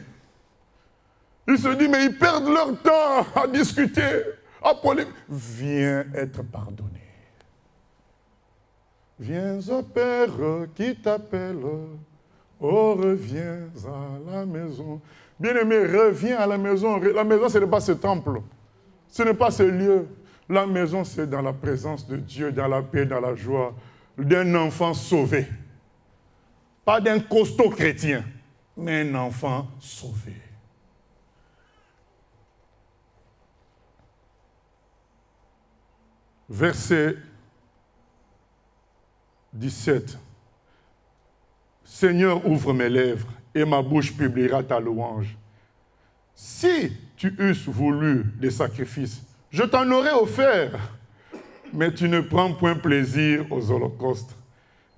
Il se dit, mais ils perdent leur temps à discuter, à polémiquer. Viens être pardonné. Viens au Père qui t'appelle Oh, reviens à la maison. Bien-aimé, reviens à la maison. La maison, ce n'est pas ce temple. Ce n'est pas ce lieu. La maison, c'est dans la présence de Dieu, dans la paix, dans la joie, d'un enfant sauvé. Pas d'un costaud chrétien, mais un enfant sauvé. Verset 17. Seigneur, ouvre mes lèvres et ma bouche publiera ta louange. Si tu eusses voulu des sacrifices, je t'en aurais offert, mais tu ne prends point plaisir aux holocaustes.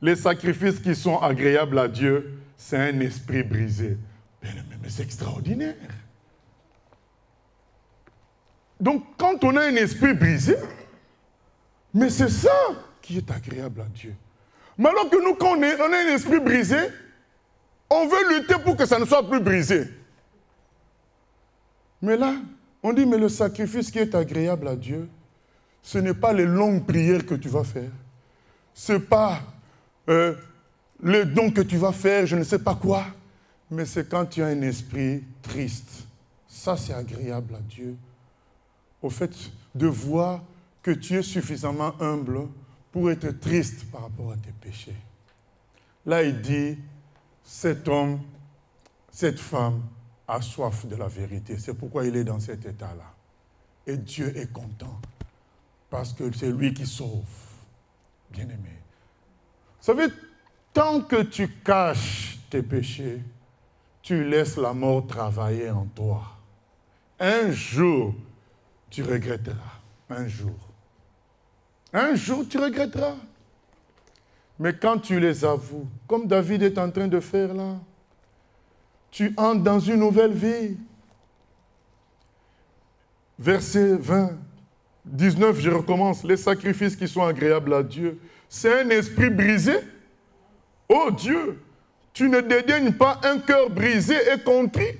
Les sacrifices qui sont agréables à Dieu, c'est un esprit brisé. Mais c'est extraordinaire. Donc, quand on a un esprit brisé, mais c'est ça qui est agréable à Dieu. Mais alors que nous, quand on a un esprit brisé, on veut lutter pour que ça ne soit plus brisé. Mais là, on dit, mais le sacrifice qui est agréable à Dieu, ce n'est pas les longues prières que tu vas faire. Ce n'est pas les dons que tu vas faire, je ne sais pas quoi. Mais c'est quand tu as un esprit triste. Ça, c'est agréable à Dieu. Au fait de voir que tu es suffisamment humble pour être triste par rapport à tes péchés. Là, il dit, cet homme, cette femme a soif de la vérité. C'est pourquoi il est dans cet état-là. Et Dieu est content. Parce que c'est lui qui sauve. Bien-aimé. Vous savez, tant que tu caches tes péchés, tu laisses la mort travailler en toi. Un jour, tu regretteras. Un jour. Un jour, tu regretteras. Mais quand tu les avoues, comme David est en train de faire là, tu entres dans une nouvelle vie. Verset 20, 19, je recommence. Les sacrifices qui sont agréables à Dieu, c'est un esprit brisé. Oh Dieu, tu ne dédaignes pas un cœur brisé et contrit.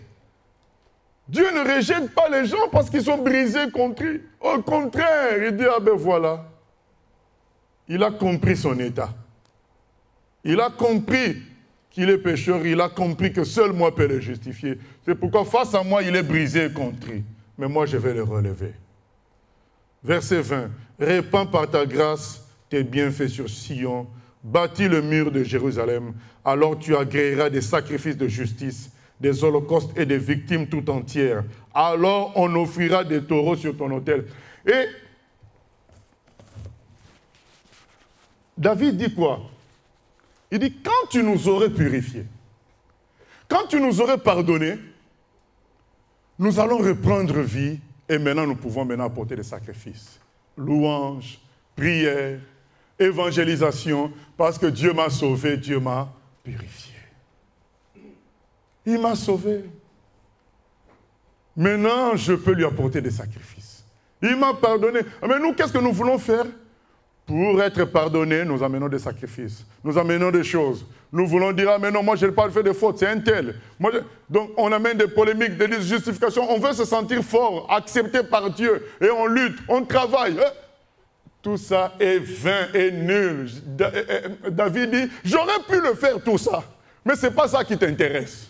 Dieu ne rejette pas les gens parce qu'ils sont brisés et contrits. Au contraire, il dit, ah ben voilà. Il a compris son état. Il a compris qu'il est pécheur. Il a compris que seul moi peux le justifier. C'est pourquoi face à moi, il est brisé et contrit. Mais moi, je vais le relever. Verset 20. Répands par ta grâce tes bienfaits sur Sion. Bâtis le mur de Jérusalem. Alors tu agréeras des sacrifices de justice, des holocaustes et des victimes tout entières. Alors on offrira des taureaux sur ton autel. Et David dit quoi? Il dit, quand tu nous aurais purifiés, quand tu nous aurais pardonné, nous allons reprendre vie et maintenant nous pouvons apporter des sacrifices. Louange, prière, évangélisation, parce que Dieu m'a sauvé, Dieu m'a purifié. Il m'a sauvé. Maintenant, je peux lui apporter des sacrifices. Il m'a pardonné. Mais nous, qu'est-ce que nous voulons faire? Pour être pardonnés, nous amenons des sacrifices. Nous amenons des choses. Nous voulons dire, ah mais non, moi je n'ai pas fait de faute, c'est un tel. Donc on amène des polémiques, des justifications. On veut se sentir fort, accepté par Dieu. Et on lutte, on travaille. Tout ça est vain et nul. David dit, j'aurais pu le faire tout ça. Mais ce n'est pas ça qui t'intéresse.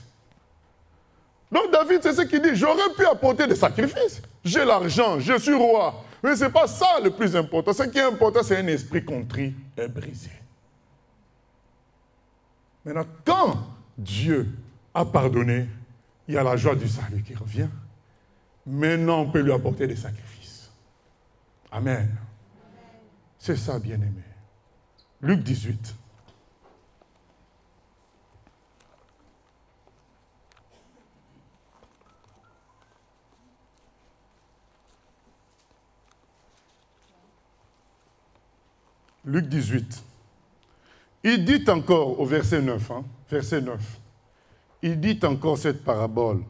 Donc David, c'est ce qu'il dit, j'aurais pu apporter des sacrifices. J'ai l'argent, je suis roi. Mais ce n'est pas ça le plus important. Ce qui est important, c'est un esprit contrit et brisé. Maintenant, quand Dieu a pardonné, il y a la joie du salut qui revient. Maintenant, on peut lui apporter des sacrifices. Amen. C'est ça, bien-aimé. Luc 18. Luc 18. Il dit encore au verset 9, verset 9, il dit encore cette parabole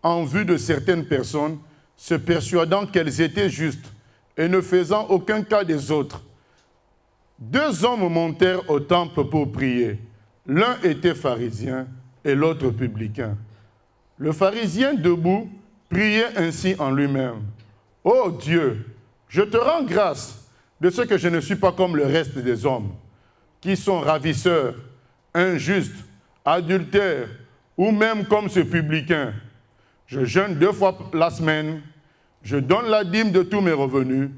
en vue de certaines personnes se persuadant qu'elles étaient justes et ne faisant aucun cas des autres. 2 hommes montèrent au temple pour prier. L'un était pharisien et l'autre publicain. Le pharisien debout priait ainsi en lui-même. « Ô Dieu, je te rends grâce de ce que je ne suis pas comme le reste des hommes, qui sont ravisseurs, injustes, adultère, ou même comme ce publicain. Je jeûne 2 fois la semaine, je donne la dîme de tous mes revenus.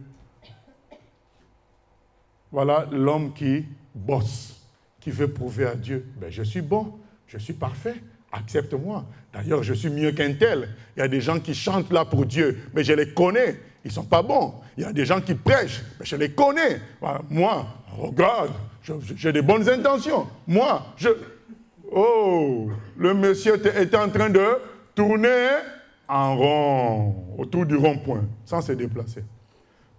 Voilà l'homme qui bosse, qui veut prouver à Dieu, ben, je suis bon, je suis parfait, accepte-moi. D'ailleurs, je suis mieux qu'un tel. Il y a des gens qui chantent là pour Dieu, mais je les connais, ils ne sont pas bons. Il y a des gens qui prêchent, mais je les connais. Voilà, moi, regarde, j'ai des bonnes intentions. Moi, oh, le monsieur était en train de tourner en rond, autour du rond-point, sans se déplacer.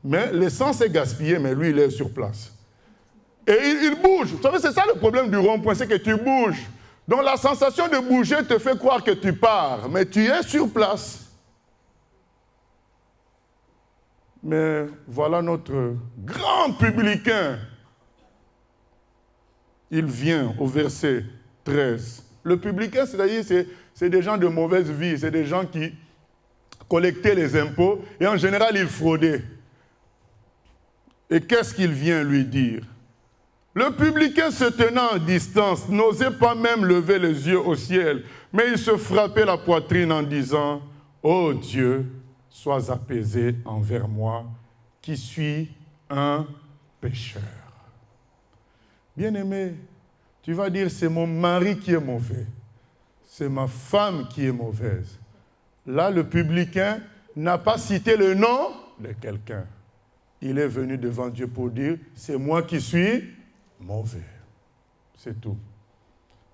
Mais l'essence est gaspillée, mais lui, il est sur place. Et il bouge. Vous savez, c'est ça le problème du rond-point, c'est que tu bouges. Donc la sensation de bouger te fait croire que tu pars, mais tu es sur place. Mais voilà notre grand publicain. Il vient au verset 13. Le publicain, c'est-à-dire, c'est des gens de mauvaise vie, c'est des gens qui collectaient les impôts et en général, ils fraudaient. Et qu'est-ce qu'il vient lui dire? Le publicain se tenant en distance n'osait pas même lever les yeux au ciel, mais il se frappait la poitrine en disant « Ô Dieu, sois apaisé envers moi, qui suis un pécheur. » Bien-aimé, tu vas dire « C'est mon mari qui est mauvais, c'est ma femme qui est mauvaise. » Là, le publicain n'a pas cité le nom de quelqu'un. Il est venu devant Dieu pour dire « C'est moi qui suis mauvais. » C'est tout.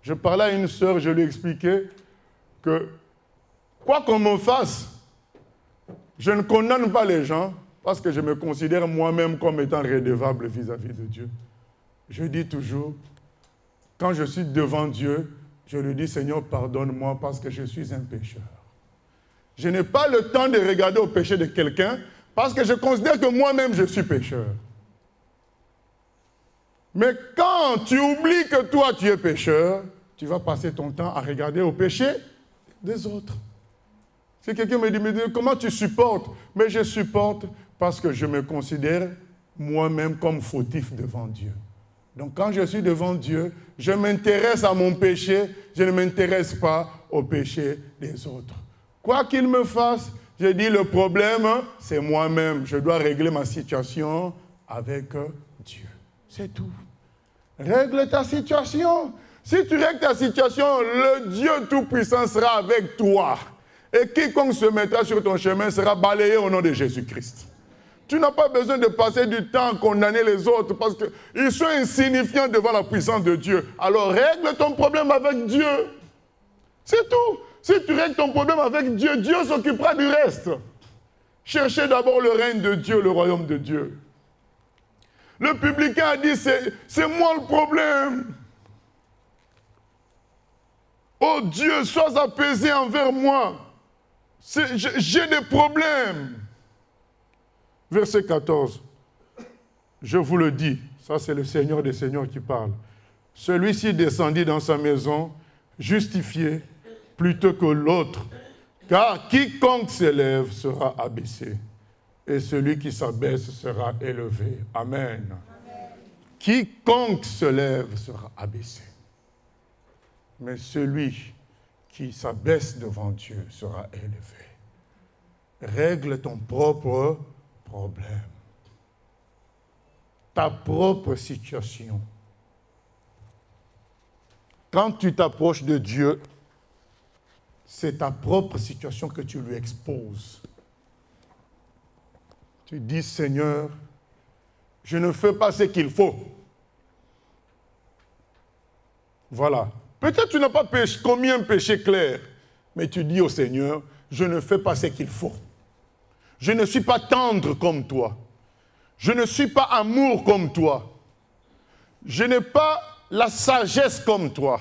Je parlais à une sœur, je lui expliquais que quoi qu'on me fasse, je ne condamne pas les gens parce que je me considère moi-même comme étant redevable vis-à-vis de Dieu. Je dis toujours, quand je suis devant Dieu, je lui dis « Seigneur, pardonne-moi parce que je suis un pécheur. » Je n'ai pas le temps de regarder au péché de quelqu'un parce que je considère que moi-même je suis pécheur. Mais quand tu oublies que toi tu es pécheur, tu vas passer ton temps à regarder au péché des autres. Si quelqu'un me dit, mais comment tu supportes? Mais je supporte parce que je me considère moi-même comme fautif devant Dieu. Donc quand je suis devant Dieu, je m'intéresse à mon péché, je ne m'intéresse pas au péché des autres. Quoi qu'il me fasse, je dis le problème, c'est moi-même. Je dois régler ma situation avec Dieu. C'est tout. Règle ta situation. Si tu règles ta situation, le Dieu Tout-Puissant sera avec toi. Et quiconque se mettra sur ton chemin sera balayé au nom de Jésus-Christ. Tu n'as pas besoin de passer du temps à condamner les autres parce qu'ils sont insignifiants devant la puissance de Dieu. Alors règle ton problème avec Dieu. C'est tout. Si tu règles ton problème avec Dieu, Dieu s'occupera du reste. Cherchez d'abord le règne de Dieu, le royaume de Dieu. Le publicain a dit, c'est moi le problème. Oh Dieu, sois apaisé envers moi. J'ai des problèmes. Verset 14. Je vous le dis, ça c'est le Seigneur des Seigneurs qui parle. Celui-ci descendit dans sa maison, justifié, plutôt que l'autre, car quiconque s'élève sera abaissé, et celui qui s'abaisse sera élevé. Amen. Amen. Quiconque se lève sera abaissé, mais celui qui s'abaisse devant Dieu sera élevé. Règle ton propre problème, ta propre situation. Quand tu t'approches de Dieu, c'est ta propre situation que tu lui exposes. Tu dis, Seigneur, je ne fais pas ce qu'il faut. Voilà. Peut-être tu n'as pas commis un péché clair, mais tu dis au Seigneur, je ne fais pas ce qu'il faut. Je ne suis pas tendre comme toi. Je ne suis pas amour comme toi. Je n'ai pas la sagesse comme toi.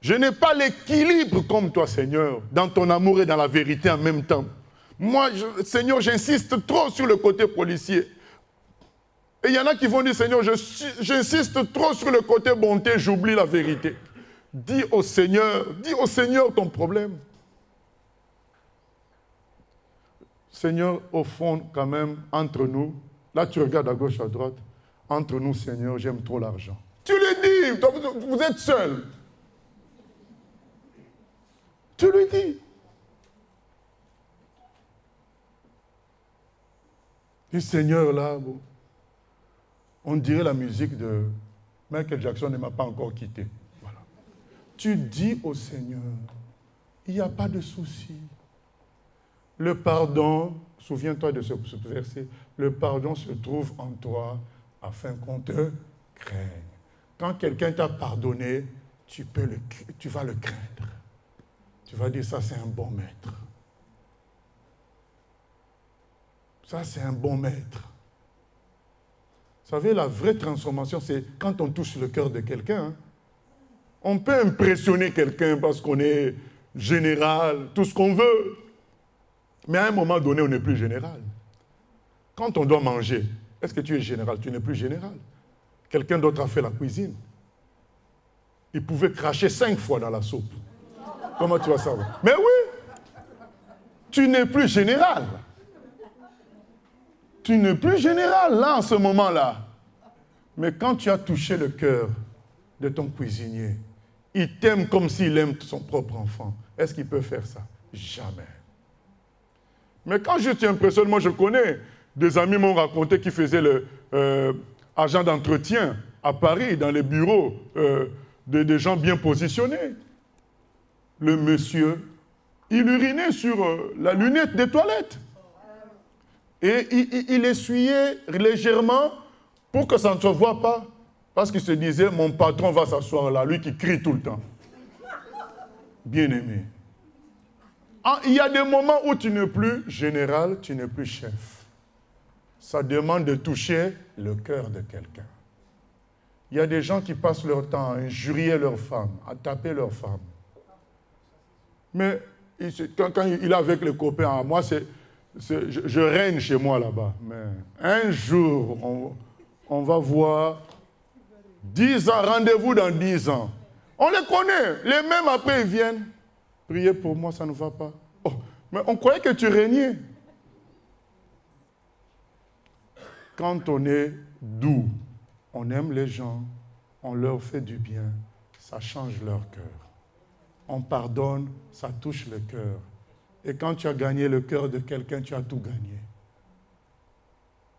Je n'ai pas l'équilibre comme toi, Seigneur, dans ton amour et dans la vérité en même temps. Moi, Seigneur, j'insiste trop sur le côté policier. Et il y en a qui vont dire, Seigneur, j'insiste trop sur le côté bonté, j'oublie la vérité. Dis au Seigneur ton problème. Seigneur, au fond, quand même, entre nous, là tu regardes à gauche, à droite, entre nous, Seigneur, j'aime trop l'argent. Tu le dis, dis, vous êtes seul. Tu lui dis. Et Seigneur, là, bon, on dirait la musique de Michael Jackson ne m'a pas encore quitté. Voilà. Tu dis au Seigneur, il n'y a pas de souci. Le pardon, souviens-toi de ce verset, le pardon se trouve en toi afin qu'on te craigne. Quand quelqu'un t'a pardonné, tu vas le craindre. Tu vas dire, ça c'est un bon maître. Ça c'est un bon maître. Vous savez, la vraie transformation, c'est quand on touche le cœur de quelqu'un. Hein. On peut impressionner quelqu'un parce qu'on est général, tout ce qu'on veut. Mais à un moment donné, on n'est plus général. Quand on doit manger, est-ce que tu es général? Tu n'es plus général. Quelqu'un d'autre a fait la cuisine. Il pouvait cracher 5 fois dans la soupe. Comment tu vas savoir? Mais oui, tu n'es plus général. Tu n'es plus général, là, en ce moment-là. Mais quand tu as touché le cœur de ton cuisinier, il t'aime comme s'il aime son propre enfant. Est-ce qu'il peut faire ça? Jamais. Mais quand je t'impressionne, moi je connais, des amis m'ont raconté qu'ils faisaient le agent d'entretien à Paris, dans les bureaux des gens bien positionnés. Le monsieur, il urinait sur la lunette des toilettes. Et il essuyait légèrement pour que ça ne se voit pas. Parce qu'il se disait, mon patron va s'asseoir là, lui qui crie tout le temps. Bien-aimé. Il y a des moments où tu n'es plus général, tu n'es plus chef. Ça demande de toucher le cœur de quelqu'un. Il y a des gens qui passent leur temps à injurier leur femme, à taper leur femme. Mais quand il est avec les copains, moi, je règne chez moi là-bas. Mais un jour, on va voir 10 ans, rendez-vous dans 10 ans. On les connaît. Les mêmes après, ils viennent. Priez pour moi, ça ne va pas. Oh, mais on croyait que tu régnais. Quand on est doux, on aime les gens, on leur fait du bien, ça change leur cœur. On pardonne, ça touche le cœur. Et quand tu as gagné le cœur de quelqu'un, tu as tout gagné.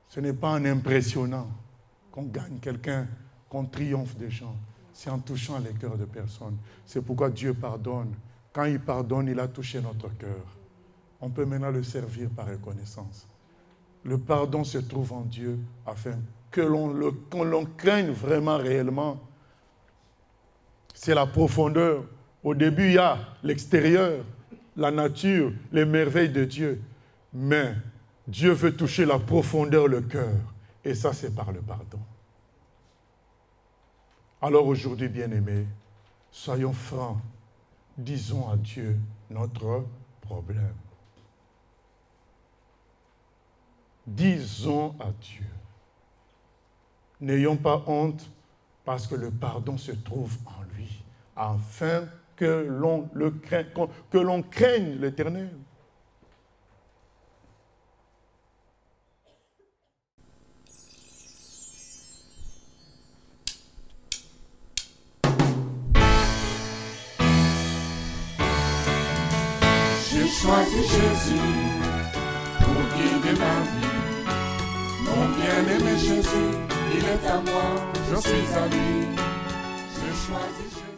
Ce n'est pas en impressionnant qu'on gagne quelqu'un, qu'on triomphe des gens. C'est en touchant les cœurs de personnes. C'est pourquoi Dieu pardonne. Quand il pardonne, il a touché notre cœur. On peut maintenant le servir par reconnaissance. Le pardon se trouve en Dieu afin qu'on l'on craigne vraiment réellement. C'est la profondeur. Au début, il y a l'extérieur, la nature, les merveilles de Dieu. Mais Dieu veut toucher la profondeur, le cœur. Et ça, c'est par le pardon. Alors aujourd'hui, bien-aimés, soyons francs. Disons à Dieu notre problème. Disons à Dieu. N'ayons pas honte parce que le pardon se trouve en lui, afin que l'on craigne l'Éternel. J'ai choisi Jésus pour guider ma vie. Mon bien-aimé Jésus, il est à moi, je suis à lui. J'ai choisi Jésus.